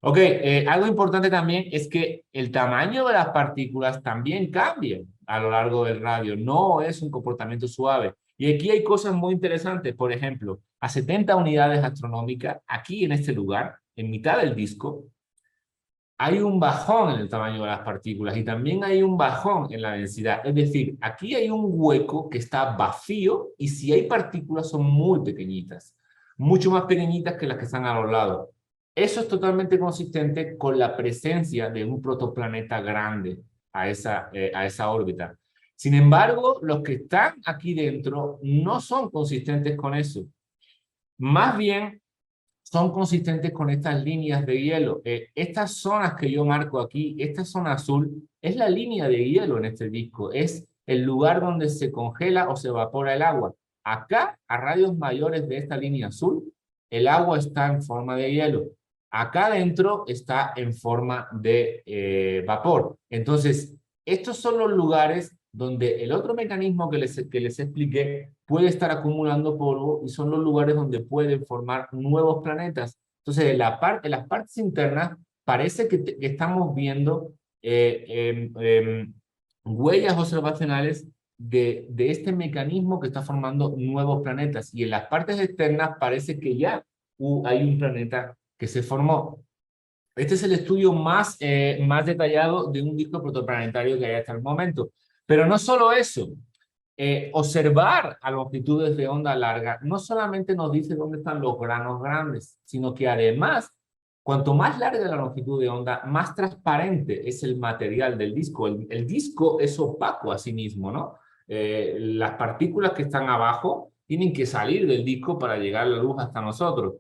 Ok, algo importante también es que el tamaño de las partículas también cambia a lo largo del radio, no es un comportamiento suave. Y aquí hay cosas muy interesantes, por ejemplo, a 70 unidades astronómicas, aquí en este lugar, en mitad del disco, hay un bajón en el tamaño de las partículas y también hay un bajón en la densidad. Es decir, aquí hay un hueco que está vacío y si hay partículas son muy pequeñitas, mucho más pequeñitas que las que están a los lados. Eso es totalmente consistente con la presencia de un protoplaneta grande a esa órbita. Sin embargo, los que están aquí dentro no son consistentes con eso. Más bien, son consistentes con estas líneas de hielo. Estas zonas que yo marco aquí, esta zona azul, es la línea de hielo en este disco. Es el lugar donde se congela o se evapora el agua. Acá, a radios mayores de esta línea azul, el agua está en forma de hielo. Acá adentro está en forma de vapor. Entonces, estos son los lugares donde el otro mecanismo que les expliqué puede estar acumulando polvo y son los lugares donde pueden formar nuevos planetas. Entonces, en las partes internas parece que estamos viendo huellas observacionales de este mecanismo que está formando nuevos planetas. Y en las partes externas parece que ya hay un planeta que se formó. Este es el estudio más detallado de un disco protoplanetario que hay hasta el momento. Pero no solo eso. Observar a longitudes de onda larga no solamente nos dice dónde están los granos grandes, sino que además, cuanto más larga la longitud de onda, más transparente es el material del disco. El disco es opaco a sí mismo, ¿no? Las partículas que están abajo tienen que salir del disco para llegar la luz hasta nosotros.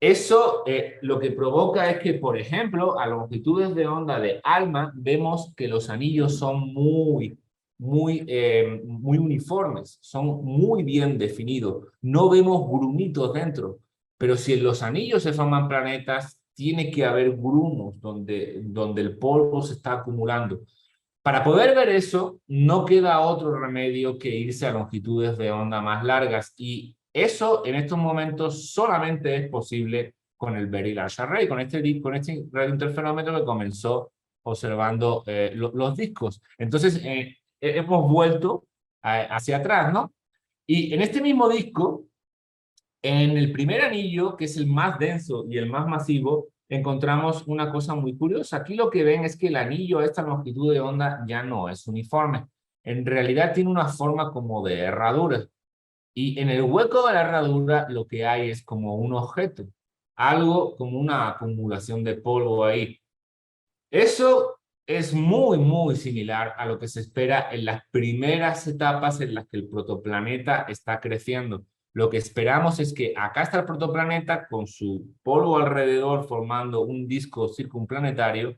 Eso lo que provoca es que, por ejemplo, a longitudes de onda de ALMA, vemos que los anillos son muy uniformes, son muy bien definidos. No vemos grumitos dentro, pero si en los anillos se forman planetas, tiene que haber grumos donde el polvo se está acumulando. Para poder ver eso, no queda otro remedio que irse a longitudes de onda más largas, y eso en estos momentos solamente es posible con el Very Large Array, con este radiointerferómetro que comenzó observando los discos. Entonces, hemos vuelto hacia atrás, ¿no? Y en este mismo disco, en el primer anillo, que es el más denso y el más masivo, encontramos una cosa muy curiosa. Aquí lo que ven es que el anillo a esta longitud de onda ya no es uniforme. En realidad tiene una forma como de herradura. Y en el hueco de la herradura lo que hay es como un objeto, algo como una acumulación de polvo ahí. Eso es muy similar a lo que se espera en las primeras etapas en las que el protoplaneta está creciendo. Lo que esperamos es que acá está el protoplaneta con su polvo alrededor formando un disco circunplanetario,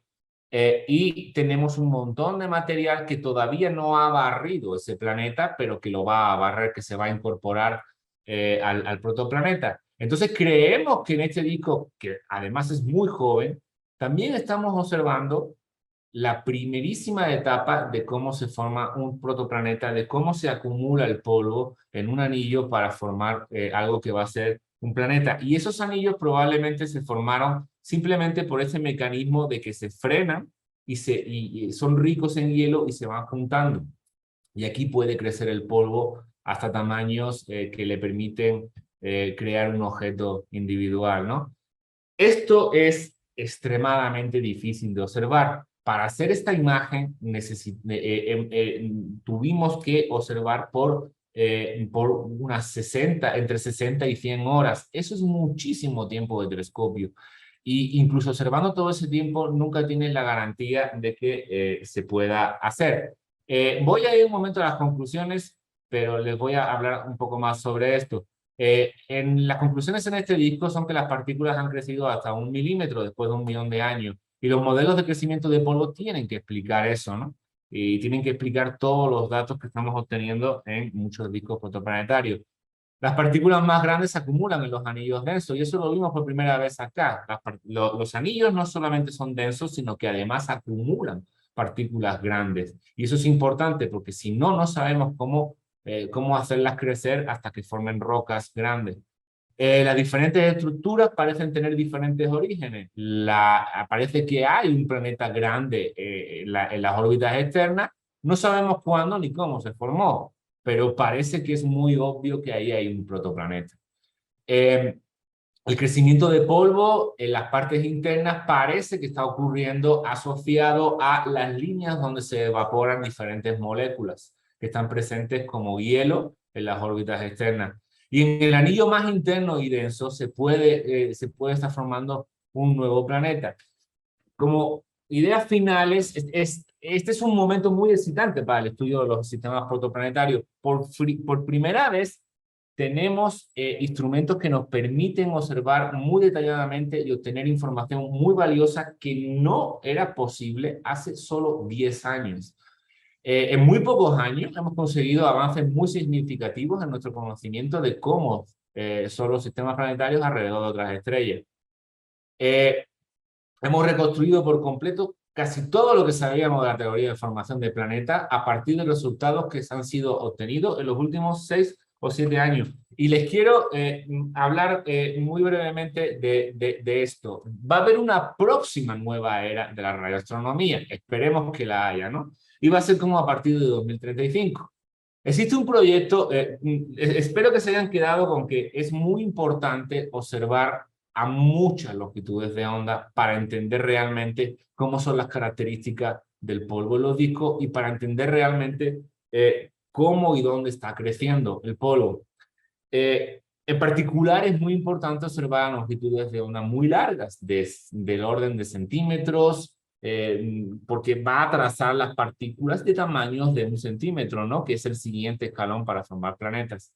y tenemos un montón de material que todavía no ha barrido ese planeta, pero que lo va a barrer, que se va a incorporar al protoplaneta. Entonces creemos que en este disco, que además es muy joven, también estamos observando la primerísima etapa de cómo se forma un protoplaneta, de cómo se acumula el polvo en un anillo para formar algo que va a ser un planeta. Y esos anillos probablemente se formaron simplemente por ese mecanismo de que se frenan y son ricos en hielo y se van juntando. Y aquí puede crecer el polvo hasta tamaños que le permiten crear un objeto individual, ¿no? Esto es extremadamente difícil de observar. Para hacer esta imagen tuvimos que observar por unas 60, entre 60 y 100 horas. Eso es muchísimo tiempo de telescopio. Y incluso observando todo ese tiempo, nunca tienes la garantía de que se pueda hacer. Voy a ir un momento a las conclusiones, pero les voy a hablar un poco más sobre esto. En las conclusiones en este disco son que las partículas han crecido hasta 1 milímetro después de 1 millón de años. Y los modelos de crecimiento de polvo tienen que explicar eso, ¿no? Y tienen que explicar todos los datos que estamos obteniendo en muchos discos protoplanetarios. Las partículas más grandes se acumulan en los anillos densos, y eso lo vimos por primera vez acá. Los anillos no solamente son densos, sino que además acumulan partículas grandes. Y eso es importante porque si no, no sabemos cómo hacerlas crecer hasta que formen rocas grandes. Las diferentes estructuras parecen tener diferentes orígenes. Parece que hay un planeta grande en las órbitas externas. No sabemos cuándo ni cómo se formó, pero parece que es muy obvio que ahí hay un protoplaneta. El crecimiento de polvo en las partes internas parece que está ocurriendo asociado a las líneas donde se evaporan diferentes moléculas que están presentes como hielo en las órbitas externas. Y en el anillo más interno y denso se puede estar formando un nuevo planeta. Como ideas finales, este es un momento muy excitante para el estudio de los sistemas protoplanetarios. Por primera vez tenemos instrumentos que nos permiten observar muy detalladamente y obtener información muy valiosa que no era posible hace solo 10 años. En muy pocos años hemos conseguido avances muy significativos en nuestro conocimiento de cómo son los sistemas planetarios alrededor de otras estrellas. Hemos reconstruido por completo casi todo lo que sabíamos de la teoría de formación de planetas a partir de resultados que han sido obtenidos en los últimos 6 o 7 años. Y les quiero hablar muy brevemente de esto. Va a haber una próxima nueva era de la radioastronomía. Esperemos que la haya, ¿no? Y va a ser como a partir de 2035. Existe un proyecto, espero que se hayan quedado con que es muy importante observar a muchas longitudes de onda para entender realmente cómo son las características del polvo en los discos y para entender realmente cómo y dónde está creciendo el polvo. En particular, es muy importante observar longitudes de onda muy largas, del orden de centímetros, porque va a trazar las partículas de tamaños de 1 centímetro, ¿no? Que es el siguiente escalón para formar planetas.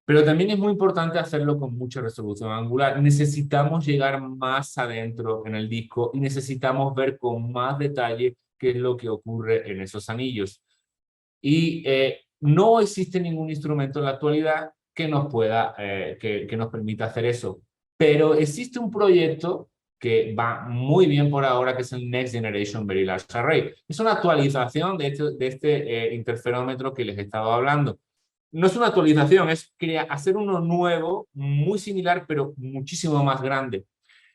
Pero también es muy importante hacerlo con mucha resolución angular. Necesitamos llegar más adentro en el disco y necesitamos ver con más detalle qué es lo que ocurre en esos anillos. Y no existe ningún instrumento en la actualidad que nos pueda, que nos permita hacer eso. Pero existe un proyecto que va muy bien por ahora, que es el Next Generation Very Large Array. Es una actualización de este interferómetro que les estaba hablando. No es una actualización, es hacer uno nuevo, muy similar, pero muchísimo más grande.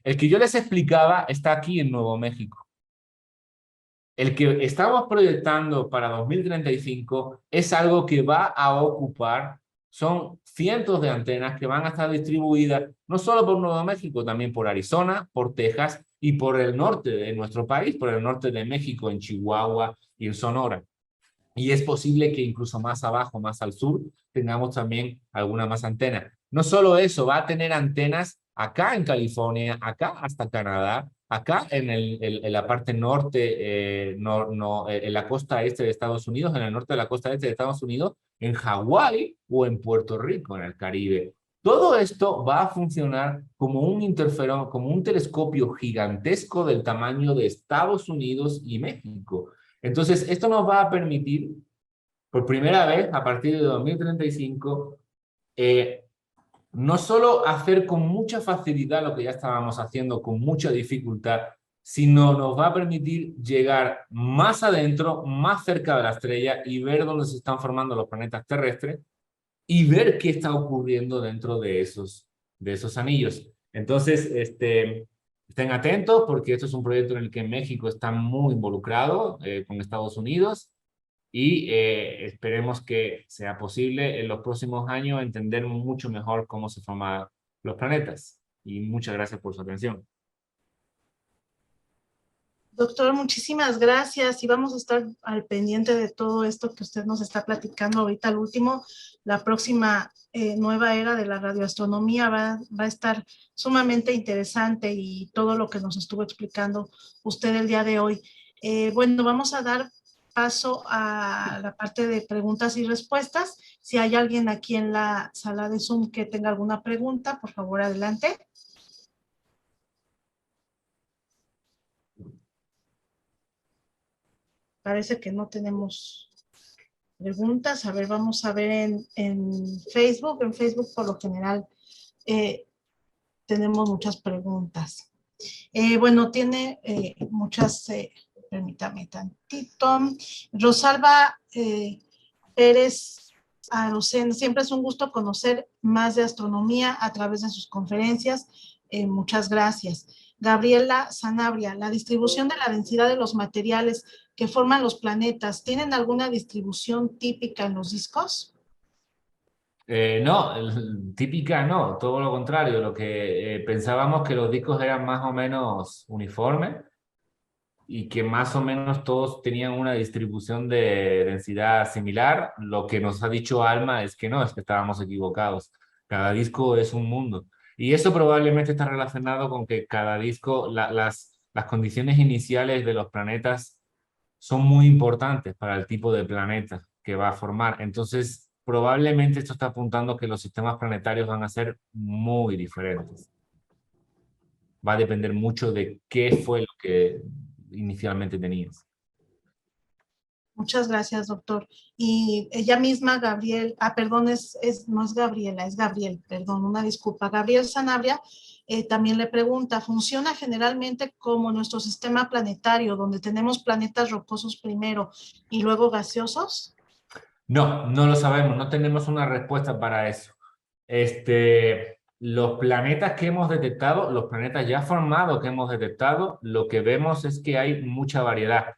El que yo les explicaba está aquí en Nuevo México. El que estamos proyectando para 2035 es algo que va a ocupar, son cientos de antenas que van a estar distribuidas no solo por Nuevo México, también por Arizona, por Texas y por el norte de nuestro país, por el norte de México, en Chihuahua y en Sonora. Y es posible que incluso más abajo, más al sur, tengamos también alguna más antena. No solo eso, va a tener antenas acá en California, acá hasta Canadá, acá en la parte norte, en la costa este de Estados Unidos, en el norte de la costa este de Estados Unidos, en Hawái o en Puerto Rico, en el Caribe. Todo esto va a funcionar como un interferón, como un telescopio gigantesco del tamaño de Estados Unidos y México. Entonces, esto nos va a permitir, por primera vez, a partir de 2035, no solo hacer con mucha facilidad lo que ya estábamos haciendo con mucha dificultad, sino nos va a permitir llegar más adentro, más cerca de la estrella y ver dónde se están formando los planetas terrestres y ver qué está ocurriendo dentro de esos anillos. Entonces, estén atentos porque esto es un proyecto en el que México está muy involucrado con Estados Unidos y esperemos que sea posible en los próximos años entender mucho mejor cómo se forman los planetas. Y muchas gracias por su atención. Doctor, muchísimas gracias y vamos a estar al pendiente de todo esto que usted nos está platicando ahorita al último. La próxima nueva era de la radioastronomía va a estar sumamente interesante y todo lo que nos estuvo explicando usted el día de hoy. Bueno, vamos a dar paso a la parte de preguntas y respuestas. Si hay alguien aquí en la sala de Zoom que tenga alguna pregunta, por favor, adelante. Parece que no tenemos preguntas. A ver, vamos a ver en Facebook. En Facebook, por lo general, tenemos muchas preguntas. Bueno, tiene muchas, permítame tantito. Rosalba Pérez Arocena, siempre es un gusto conocer más de astronomía a través de sus conferencias. Muchas gracias. Gabriela Sanabria, la distribución de la densidad de los materiales que forman los planetas, ¿tienen alguna distribución típica en los discos? No, típica no, todo lo contrario. Lo que pensábamos que los discos eran más o menos uniformes y que más o menos todos tenían una distribución de densidad similar. Lo que nos ha dicho Alma es que no, es que estábamos equivocados. Cada disco es un mundo. Y eso probablemente está relacionado con que cada disco, las condiciones iniciales de los planetas son muy importantes para el tipo de planeta que va a formar. Entonces, probablemente esto está apuntando que los sistemas planetarios van a ser muy diferentes. Va a depender mucho de qué fue lo que inicialmente tenías. Muchas gracias, doctor. Y ella misma, Gabriel, perdón, no es Gabriela, es Gabriel, perdón, una disculpa. Gabriel Sanabria también le pregunta, ¿funciona generalmente como nuestro sistema planetario, donde tenemos planetas rocosos primero y luego gaseosos? No, no lo sabemos, no tenemos una respuesta para eso. Los planetas que hemos detectado, los planetas ya formados que hemos detectado, lo que vemos es que hay mucha variedad.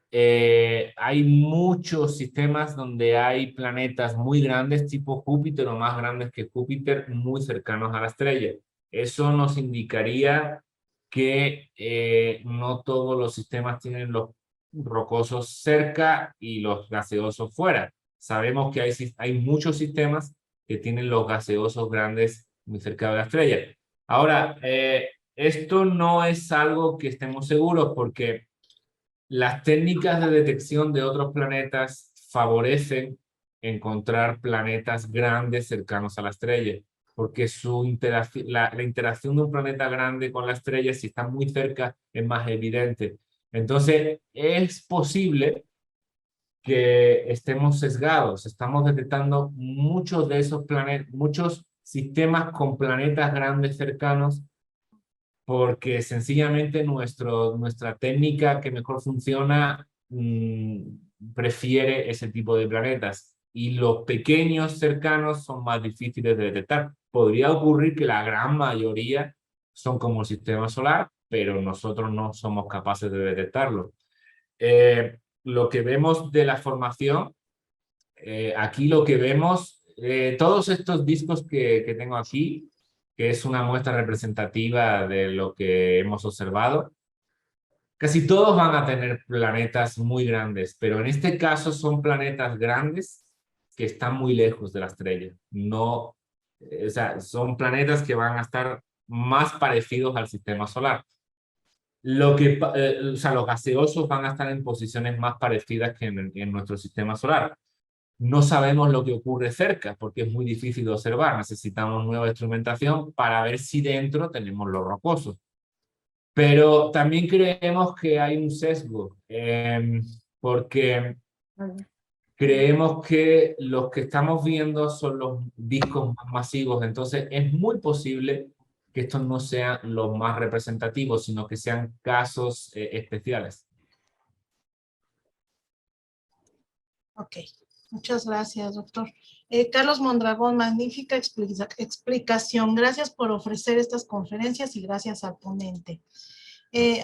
Hay muchos sistemas donde hay planetas muy grandes, tipo Júpiter o más grandes que Júpiter, muy cercanos a la estrella. Eso nos indicaría que no todos los sistemas tienen los rocosos cerca y los gaseosos fuera. Sabemos que hay muchos sistemas que tienen los gaseosos grandes muy cerca de la estrella. Ahora, esto no es algo que estemos seguros porque las técnicas de detección de otros planetas favorecen encontrar planetas grandes cercanos a la estrella, porque la interacción de un planeta grande con la estrella, si está muy cerca, es más evidente. Entonces, es posible que estemos sesgados, estamos detectando muchos de esos planetas, muchos sistemas con planetas grandes cercanos porque sencillamente nuestra técnica que mejor funciona prefiere ese tipo de planetas y los pequeños cercanos son más difíciles de detectar. Podría ocurrir que la gran mayoría son como el sistema solar, pero nosotros no somos capaces de detectarlo. Lo que vemos de la formación, aquí lo que vemos, todos estos discos que tengo aquí, que es una muestra representativa de lo que hemos observado. Casi todos van a tener planetas muy grandes, pero en este caso son planetas grandes que están muy lejos de la estrella. No, o sea, son planetas que van a estar más parecidos al sistema solar. O sea, los gaseosos van a estar en posiciones más parecidas que en nuestro sistema solar. No sabemos lo que ocurre cerca porque es muy difícil de observar. Necesitamos nueva instrumentación para ver si dentro tenemos los rocosos. Pero también creemos que hay un sesgo, porque creemos que los que estamos viendo son los discos más masivos. Entonces es muy posible que estos no sean los más representativos, sino que sean casos especiales. Ok, muchas gracias, doctor. Carlos Mondragón, magnífica explicación. Gracias por ofrecer estas conferencias y gracias al ponente.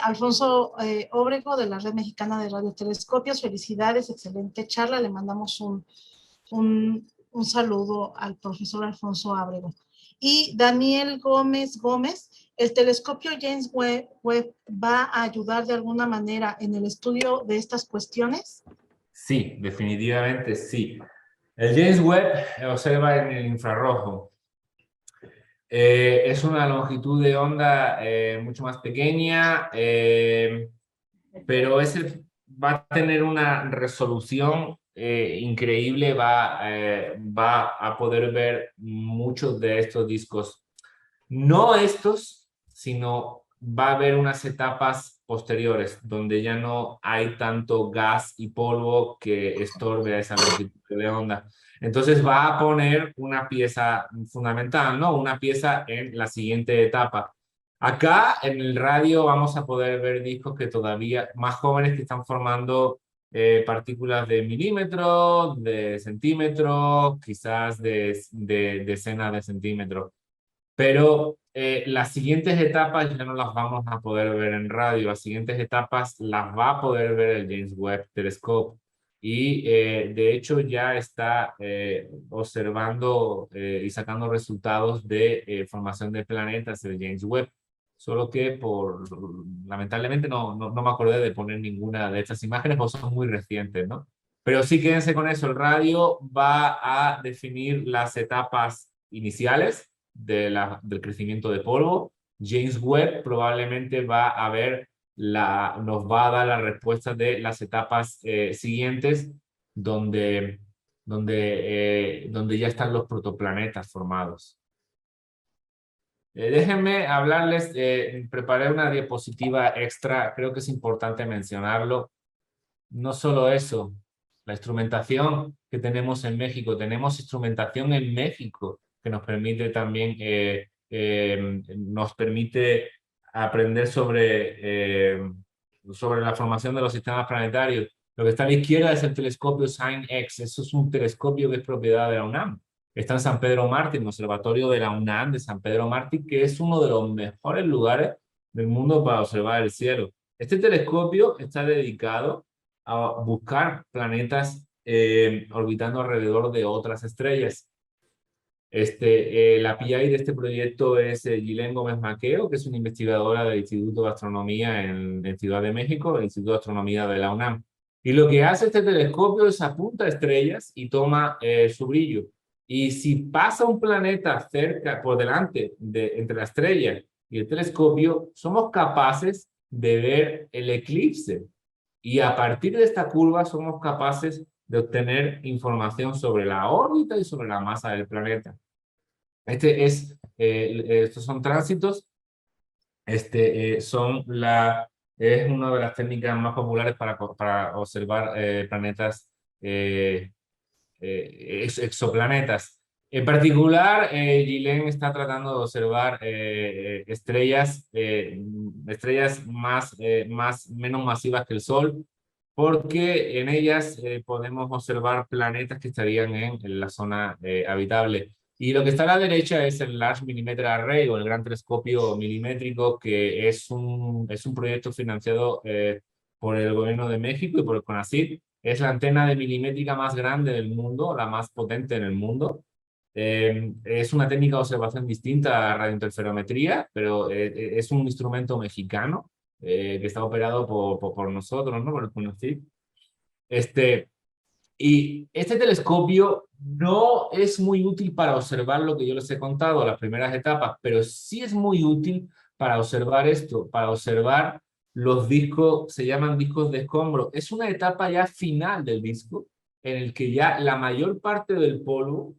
Alfonso Óbrego, de la Red Mexicana de Radiotelescopios, felicidades, excelente charla. Le mandamos un saludo al profesor Alfonso Ábrego. Y Daniel Gómez, ¿el telescopio James Webb va a ayudar de alguna manera en el estudio de estas cuestiones? Sí, definitivamente sí. El James Webb observa en el infrarrojo. Es una longitud de onda mucho más pequeña, pero ese va a tener una resolución increíble, va a poder ver muchos de estos discos. No estos, sino va a haber unas etapas posteriores donde ya no hay tanto gas y polvo que estorbe a esa longitud de onda. Entonces va a poner una pieza fundamental, ¿no? Una pieza en la siguiente etapa. Acá en el radio vamos a poder ver discos que todavía, más jóvenes que están formando partículas de milímetros, de centímetros, quizás de decenas de centímetros. Pero las siguientes etapas ya no las vamos a poder ver en radio, las siguientes etapas las va a poder ver el James Webb Telescope. Y de hecho ya está observando y sacando resultados de formación de planetas el James Webb. Solo que lamentablemente no me acordé de poner ninguna de estas imágenes porque son muy recientes, ¿no? Pero sí quédense con eso, el radio va a definir las etapas iniciales del crecimiento de polvo. James Webb probablemente nos va a dar la respuesta de las etapas siguientes donde ya están los protoplanetas formados. Déjenme hablarles, preparé una diapositiva extra, creo que es importante mencionarlo. No solo eso, la instrumentación que tenemos en México, tenemos instrumentación en México que nos permite también, nos permite aprender sobre la formación de los sistemas planetarios. Lo que está a la izquierda es el telescopio SIGN-X, eso es un telescopio que es propiedad de la UNAM. Está en San Pedro Mártir, el observatorio de la UNAM de San Pedro Mártir, que es uno de los mejores lugares del mundo para observar el cielo. Este telescopio está dedicado a buscar planetas orbitando alrededor de otras estrellas. La PI de este proyecto es Gilén Gómez Maqueo, que es una investigadora del Instituto de Astronomía en Ciudad de México, el Instituto de Astronomía de la UNAM. Y lo que hace este telescopio es apunta a estrellas y toma su brillo. Y si pasa un planeta cerca, por delante, entre la estrella y el telescopio, somos capaces de ver el eclipse. Y a partir de esta curva somos capaces de obtener información sobre la órbita y sobre la masa del planeta. Estos son tránsitos, es una de las técnicas más populares para observar planetas, exoplanetas. En particular, Gilén está tratando de observar estrellas menos masivas que el Sol, porque en ellas podemos observar planetas que estarían en la zona habitable. Y lo que está a la derecha es el Large Millimeter Array, o el Gran Telescopio Milimétrico, que es un proyecto financiado por el Gobierno de México y por el CONACYT. Es la antena de milimétrica más grande del mundo, la más potente en el mundo. Es una técnica de observación distinta a radiointerferometría, pero es un instrumento mexicano que está operado por nosotros, ¿no? Por el CONACYT. Y este telescopio no es muy útil para observar lo que yo les he contado, las primeras etapas, pero sí es muy útil para observar esto, para observar los discos, se llaman discos de escombro. Es una etapa ya final del disco, en el que ya la mayor parte del polvo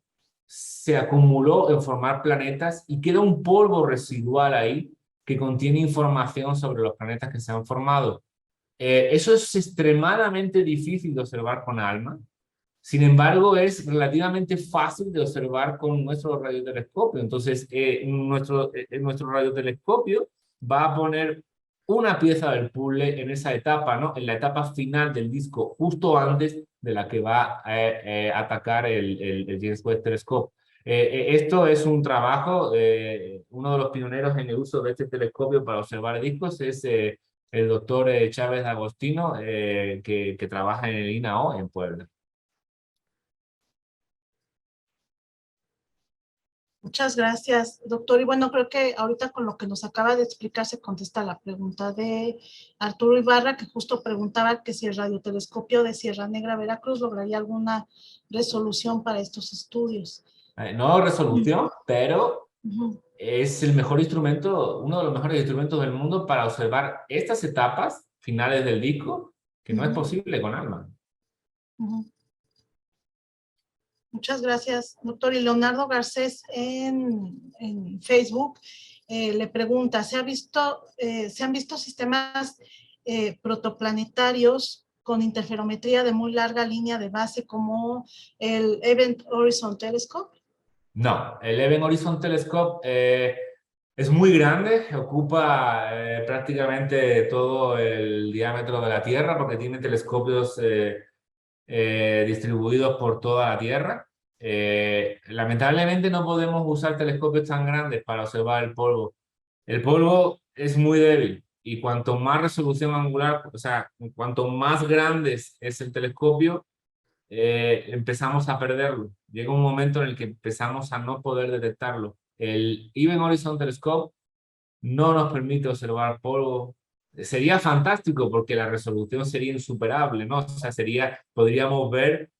se acumuló en formar planetas y queda un polvo residual ahí que contiene información sobre los planetas que se han formado. Eso es extremadamente difícil de observar con ALMA. Sin embargo, es relativamente fácil de observar con nuestro radiotelescopio. Entonces, nuestro radiotelescopio va a poner una pieza del puzzle en esa etapa, ¿no? En la etapa final del disco, justo antes de la que va a atacar el James Webb Telescope. Esto es un trabajo, uno de los pioneros en el uso de este telescopio para observar discos es el doctor Chávez Agostino, que trabaja en el INAO en Puebla. Muchas gracias, doctor. Y bueno, creo que ahorita con lo que nos acaba de explicar se contesta la pregunta de Arturo Ibarra, que justo preguntaba que si el radiotelescopio de Sierra Negra, Veracruz, lograría alguna resolución para estos estudios. No resolución, pero es el mejor instrumento, uno de los mejores instrumentos del mundo para observar estas etapas finales del disco, que no es posible con ALMA. Muchas gracias, doctor. Y Leonardo Garcés en Facebook le pregunta, ¿se han visto sistemas protoplanetarios con interferometría de muy larga línea de base como el Event Horizon Telescope? No, el Event Horizon Telescope es muy grande, ocupa prácticamente todo el diámetro de la Tierra porque tiene telescopios distribuidos por toda la Tierra. Lamentablemente no podemos usar telescopios tan grandes para observar el polvo. El polvo es muy débil y cuanto más resolución angular, o sea, cuanto más grande es el telescopio, empezamos a perderlo. Llega un momento en el que empezamos a no poder detectarlo. El Event Horizon Telescope no nos permite observar polvo. Sería fantástico porque la resolución sería insuperable, ¿no? O sea, podríamos ver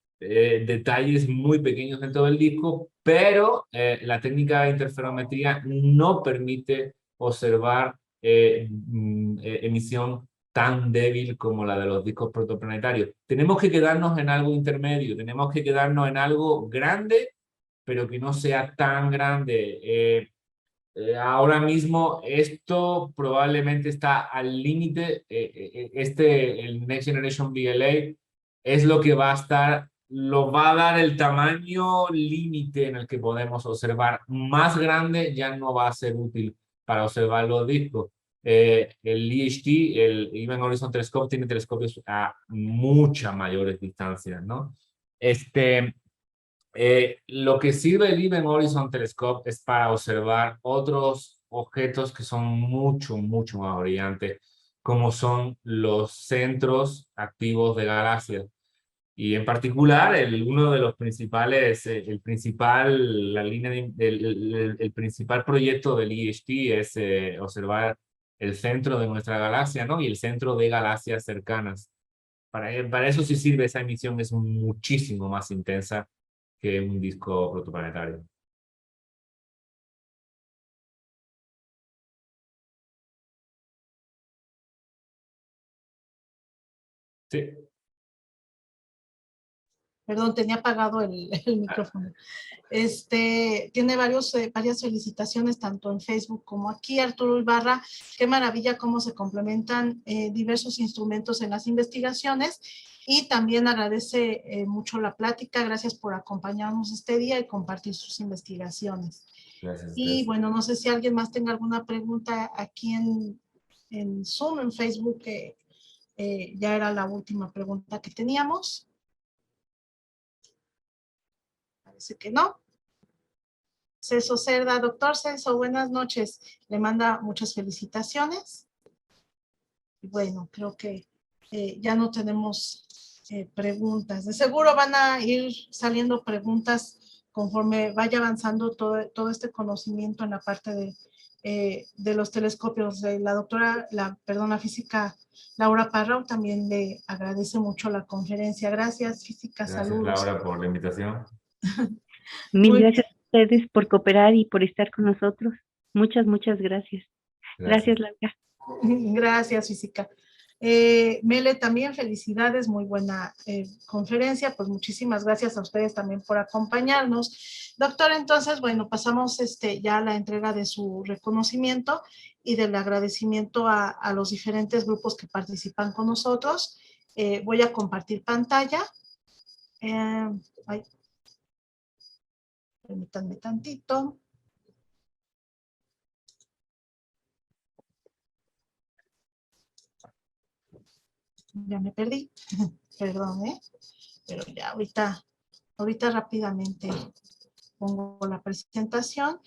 detalles muy pequeños dentro del disco, pero la técnica de interferometría no permite observar emisión tan débil como la de los discos protoplanetarios. Tenemos que quedarnos en algo intermedio, tenemos que quedarnos en algo grande, pero que no sea tan grande. Ahora mismo esto probablemente está al límite, el Next Generation VLA es lo que va a estar, lo va a dar el tamaño límite en el que podemos observar. Más grande ya no va a ser útil para observar los discos. El EHT, el Event Horizon Telescope, tiene telescopios a muchas mayores distancias, ¿no? Lo que sirve el Event Horizon Telescope es para observar otros objetos que son mucho más brillantes, como son los centros activos de galaxias. Y en particular, uno de los principales, el principal proyecto del EHT es observar el centro de nuestra galaxia, ¿no? Y el centro de galaxias cercanas. Para eso sí sirve, esa emisión es muchísimo más intensa que un disco protoplanetario. Sí. Perdón, tenía apagado el micrófono. Tiene varias felicitaciones tanto en Facebook como aquí. Arturo Ibarra, qué maravilla cómo se complementan diversos instrumentos en las investigaciones, y también agradece mucho la plática. Gracias por acompañarnos este día y compartir sus investigaciones. Gracias. Y bueno, no sé si alguien más tenga alguna pregunta aquí en Zoom, en Facebook, que ya era la última pregunta que teníamos. Parece que no. Celso Cerda, doctor Celso, buenas noches. Le manda muchas felicitaciones. Bueno, creo que ya no tenemos preguntas. De seguro van a ir saliendo preguntas conforme vaya avanzando todo este conocimiento en la parte de los telescopios. La física Laura Parrao también le agradece mucho la conferencia. Gracias, física, Gracias, saludos. Laura, por la invitación. Mil gracias a ustedes por cooperar y por estar con nosotros. Muchas gracias. Gracias, Laura. Gracias, física. Mele, también felicidades, muy buena conferencia, pues muchísimas gracias a ustedes también por acompañarnos. Doctor, entonces, bueno, pasamos ya a la entrega de su reconocimiento y del agradecimiento a los diferentes grupos que participan con nosotros. Voy a compartir pantalla. Permítanme tantito. Ya me perdí, perdón, pero ya ahorita rápidamente pongo la presentación.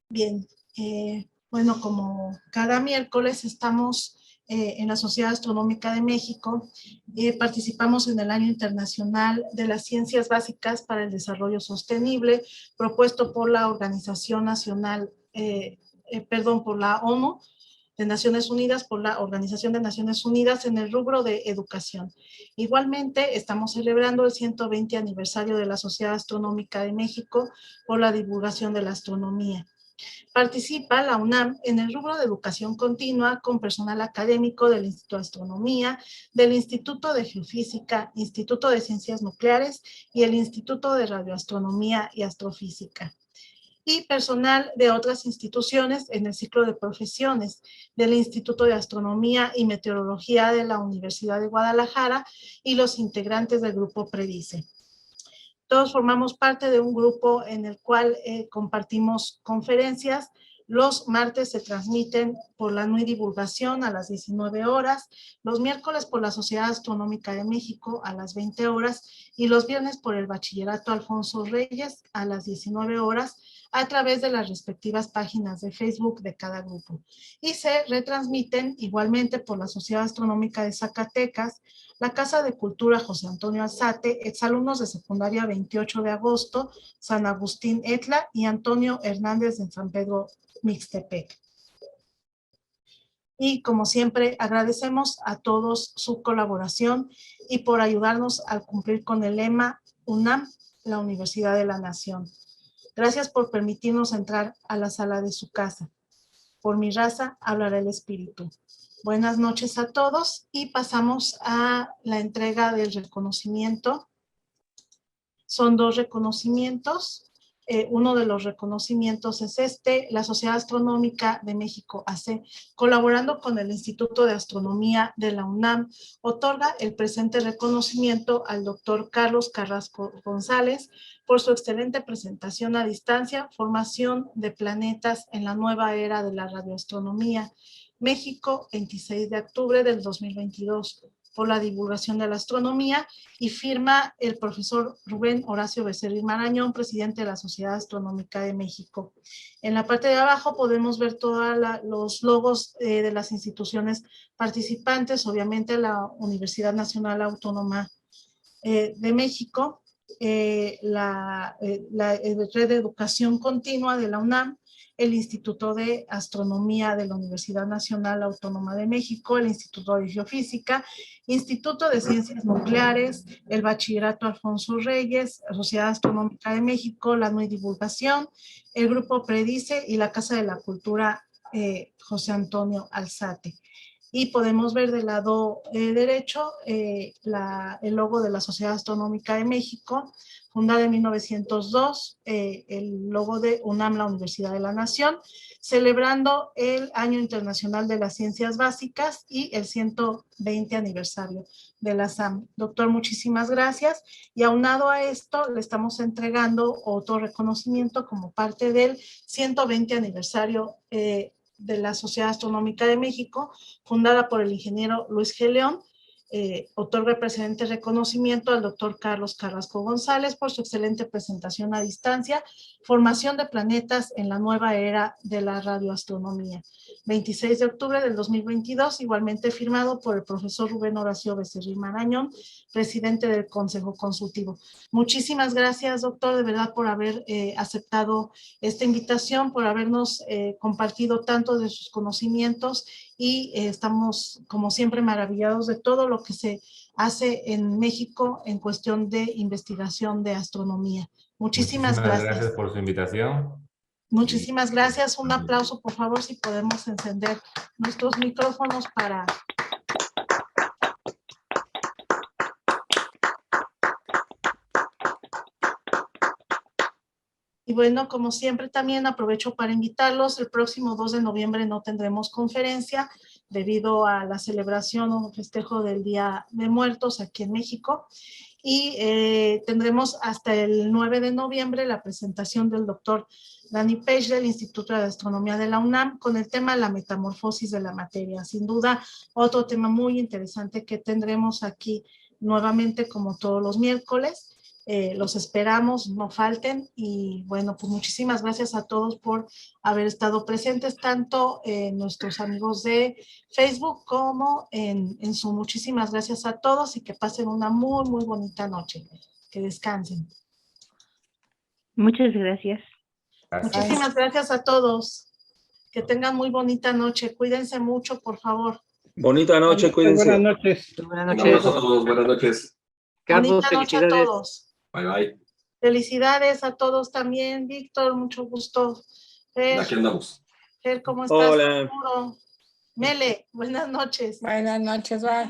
Bien, bueno, como cada miércoles estamos en la Sociedad Astronómica de México, participamos en el Año Internacional de las Ciencias Básicas para el Desarrollo Sostenible, propuesto por la Organización Nacional, por la ONU de Naciones Unidas, por la Organización de Naciones Unidas en el rubro de educación. Igualmente, estamos celebrando el 120 aniversario de la Sociedad Astronómica de México por la divulgación de la astronomía. Participa la UNAM en el rubro de educación continua con personal académico del Instituto de Astronomía, del Instituto de Geofísica, Instituto de Ciencias Nucleares y el Instituto de Radioastronomía y Astrofísica. Y personal de otras instituciones en el ciclo de profesiones del Instituto de Astronomía y Meteorología de la Universidad de Guadalajara y los integrantes del grupo Predice. Todos formamos parte de un grupo en el cual compartimos conferencias. Los martes se transmiten por la NUI Divulgación a las 19 horas, los miércoles por la Sociedad Astronómica de México a las 20 horas y los viernes por el Bachillerato Alfonso Reyes a las 19 horas a través de las respectivas páginas de Facebook de cada grupo. Y se retransmiten igualmente por la Sociedad Astronómica de Zacatecas, la Casa de Cultura José Antonio Alzate, exalumnos de secundaria 28 de agosto, San Agustín Etla y Antonio Hernández de San Pedro Mixtepec. Y como siempre, agradecemos a todos su colaboración y por ayudarnos a cumplir con el lema UNAM, la Universidad de la Nación. Gracias por permitirnos entrar a la sala de su casa. Por mi raza hablará el espíritu. Buenas noches a todos y pasamos a la entrega del reconocimiento. Son 2 reconocimientos. Uno de los reconocimientos es la Sociedad Astronómica de México AC, colaborando con el Instituto de Astronomía de la UNAM, otorga el presente reconocimiento al doctor Carlos Carrasco González por su excelente presentación a distancia, formación de planetas en la nueva era de la radioastronomía, México, 26 de octubre del 2022. Por la divulgación de la astronomía, y firma el profesor Rubén Horacio Becerril Marañón, presidente de la Sociedad Astronómica de México. En la parte de abajo podemos ver todos los logos de las instituciones participantes, obviamente la Universidad Nacional Autónoma de México, la Red de Educación Continua de la UNAM, el Instituto de Astronomía de la Universidad Nacional Autónoma de México, el Instituto de Geofísica, Instituto de Ciencias Nucleares, el Bachillerato Alfonso Reyes, la Sociedad Astronómica de México, la NUI Divulgación, el Grupo Predice y la Casa de la Cultura José Antonio Alzate. Y podemos ver del lado derecho el logo de la Sociedad Astronómica de México, fundada en 1902, el logo de UNAM, la Universidad de la Nación, celebrando el Año Internacional de las Ciencias Básicas y el 120 aniversario de la SAM. Doctor, muchísimas gracias. Y aunado a esto, le estamos entregando otro reconocimiento como parte del 120 aniversario de la Sociedad Astronómica de México, fundada por el ingeniero Luis G. León. Otorga el presente reconocimiento al doctor Carlos Carrasco González por su excelente presentación a distancia, formación de planetas en la nueva era de la radioastronomía. 26 de octubre del 2022, igualmente firmado por el profesor Rubén Horacio Becerril Marañón, presidente del Consejo Consultivo. Muchísimas gracias, doctor, de verdad, por haber aceptado esta invitación, por habernos compartido tanto de sus conocimientos, y estamos, como siempre, maravillados de todo lo que se hace en México en cuestión de investigación de astronomía. Muchísimas gracias. Gracias por su invitación. Muchísimas gracias. Un aplauso, por favor, si podemos encender nuestros micrófonos para... Y bueno, como siempre, también aprovecho para invitarlos. El próximo 2 de noviembre no tendremos conferencia debido a la celebración o festejo del Día de Muertos aquí en México. Y tendremos hasta el 9 de noviembre la presentación del doctor Dani Page del Instituto de Astronomía de la UNAM con el tema la metamorfosis de la materia. Sin duda, otro tema muy interesante que tendremos aquí nuevamente como todos los miércoles. Los esperamos, no falten, y bueno, pues muchísimas gracias a todos por haber estado presentes, tanto nuestros amigos de Facebook como en Zoom. Muchísimas gracias a todos y que pasen una muy, muy bonita noche. Que descansen. Muchas gracias. Muchísimas gracias a todos. Que tengan muy bonita noche. Cuídense mucho, por favor. Bonita noche, cuídense. Buenas noches. Buenas noches. Un abrazo a todos, buenas noches. Carlos, Bonita noche a felicidades. todos. Bye, bye. Felicidades a todos también. Víctor, mucho gusto. Aquí andamos. Fer, ¿cómo estás? Hola. Mele, buenas noches. Buenas noches, bye.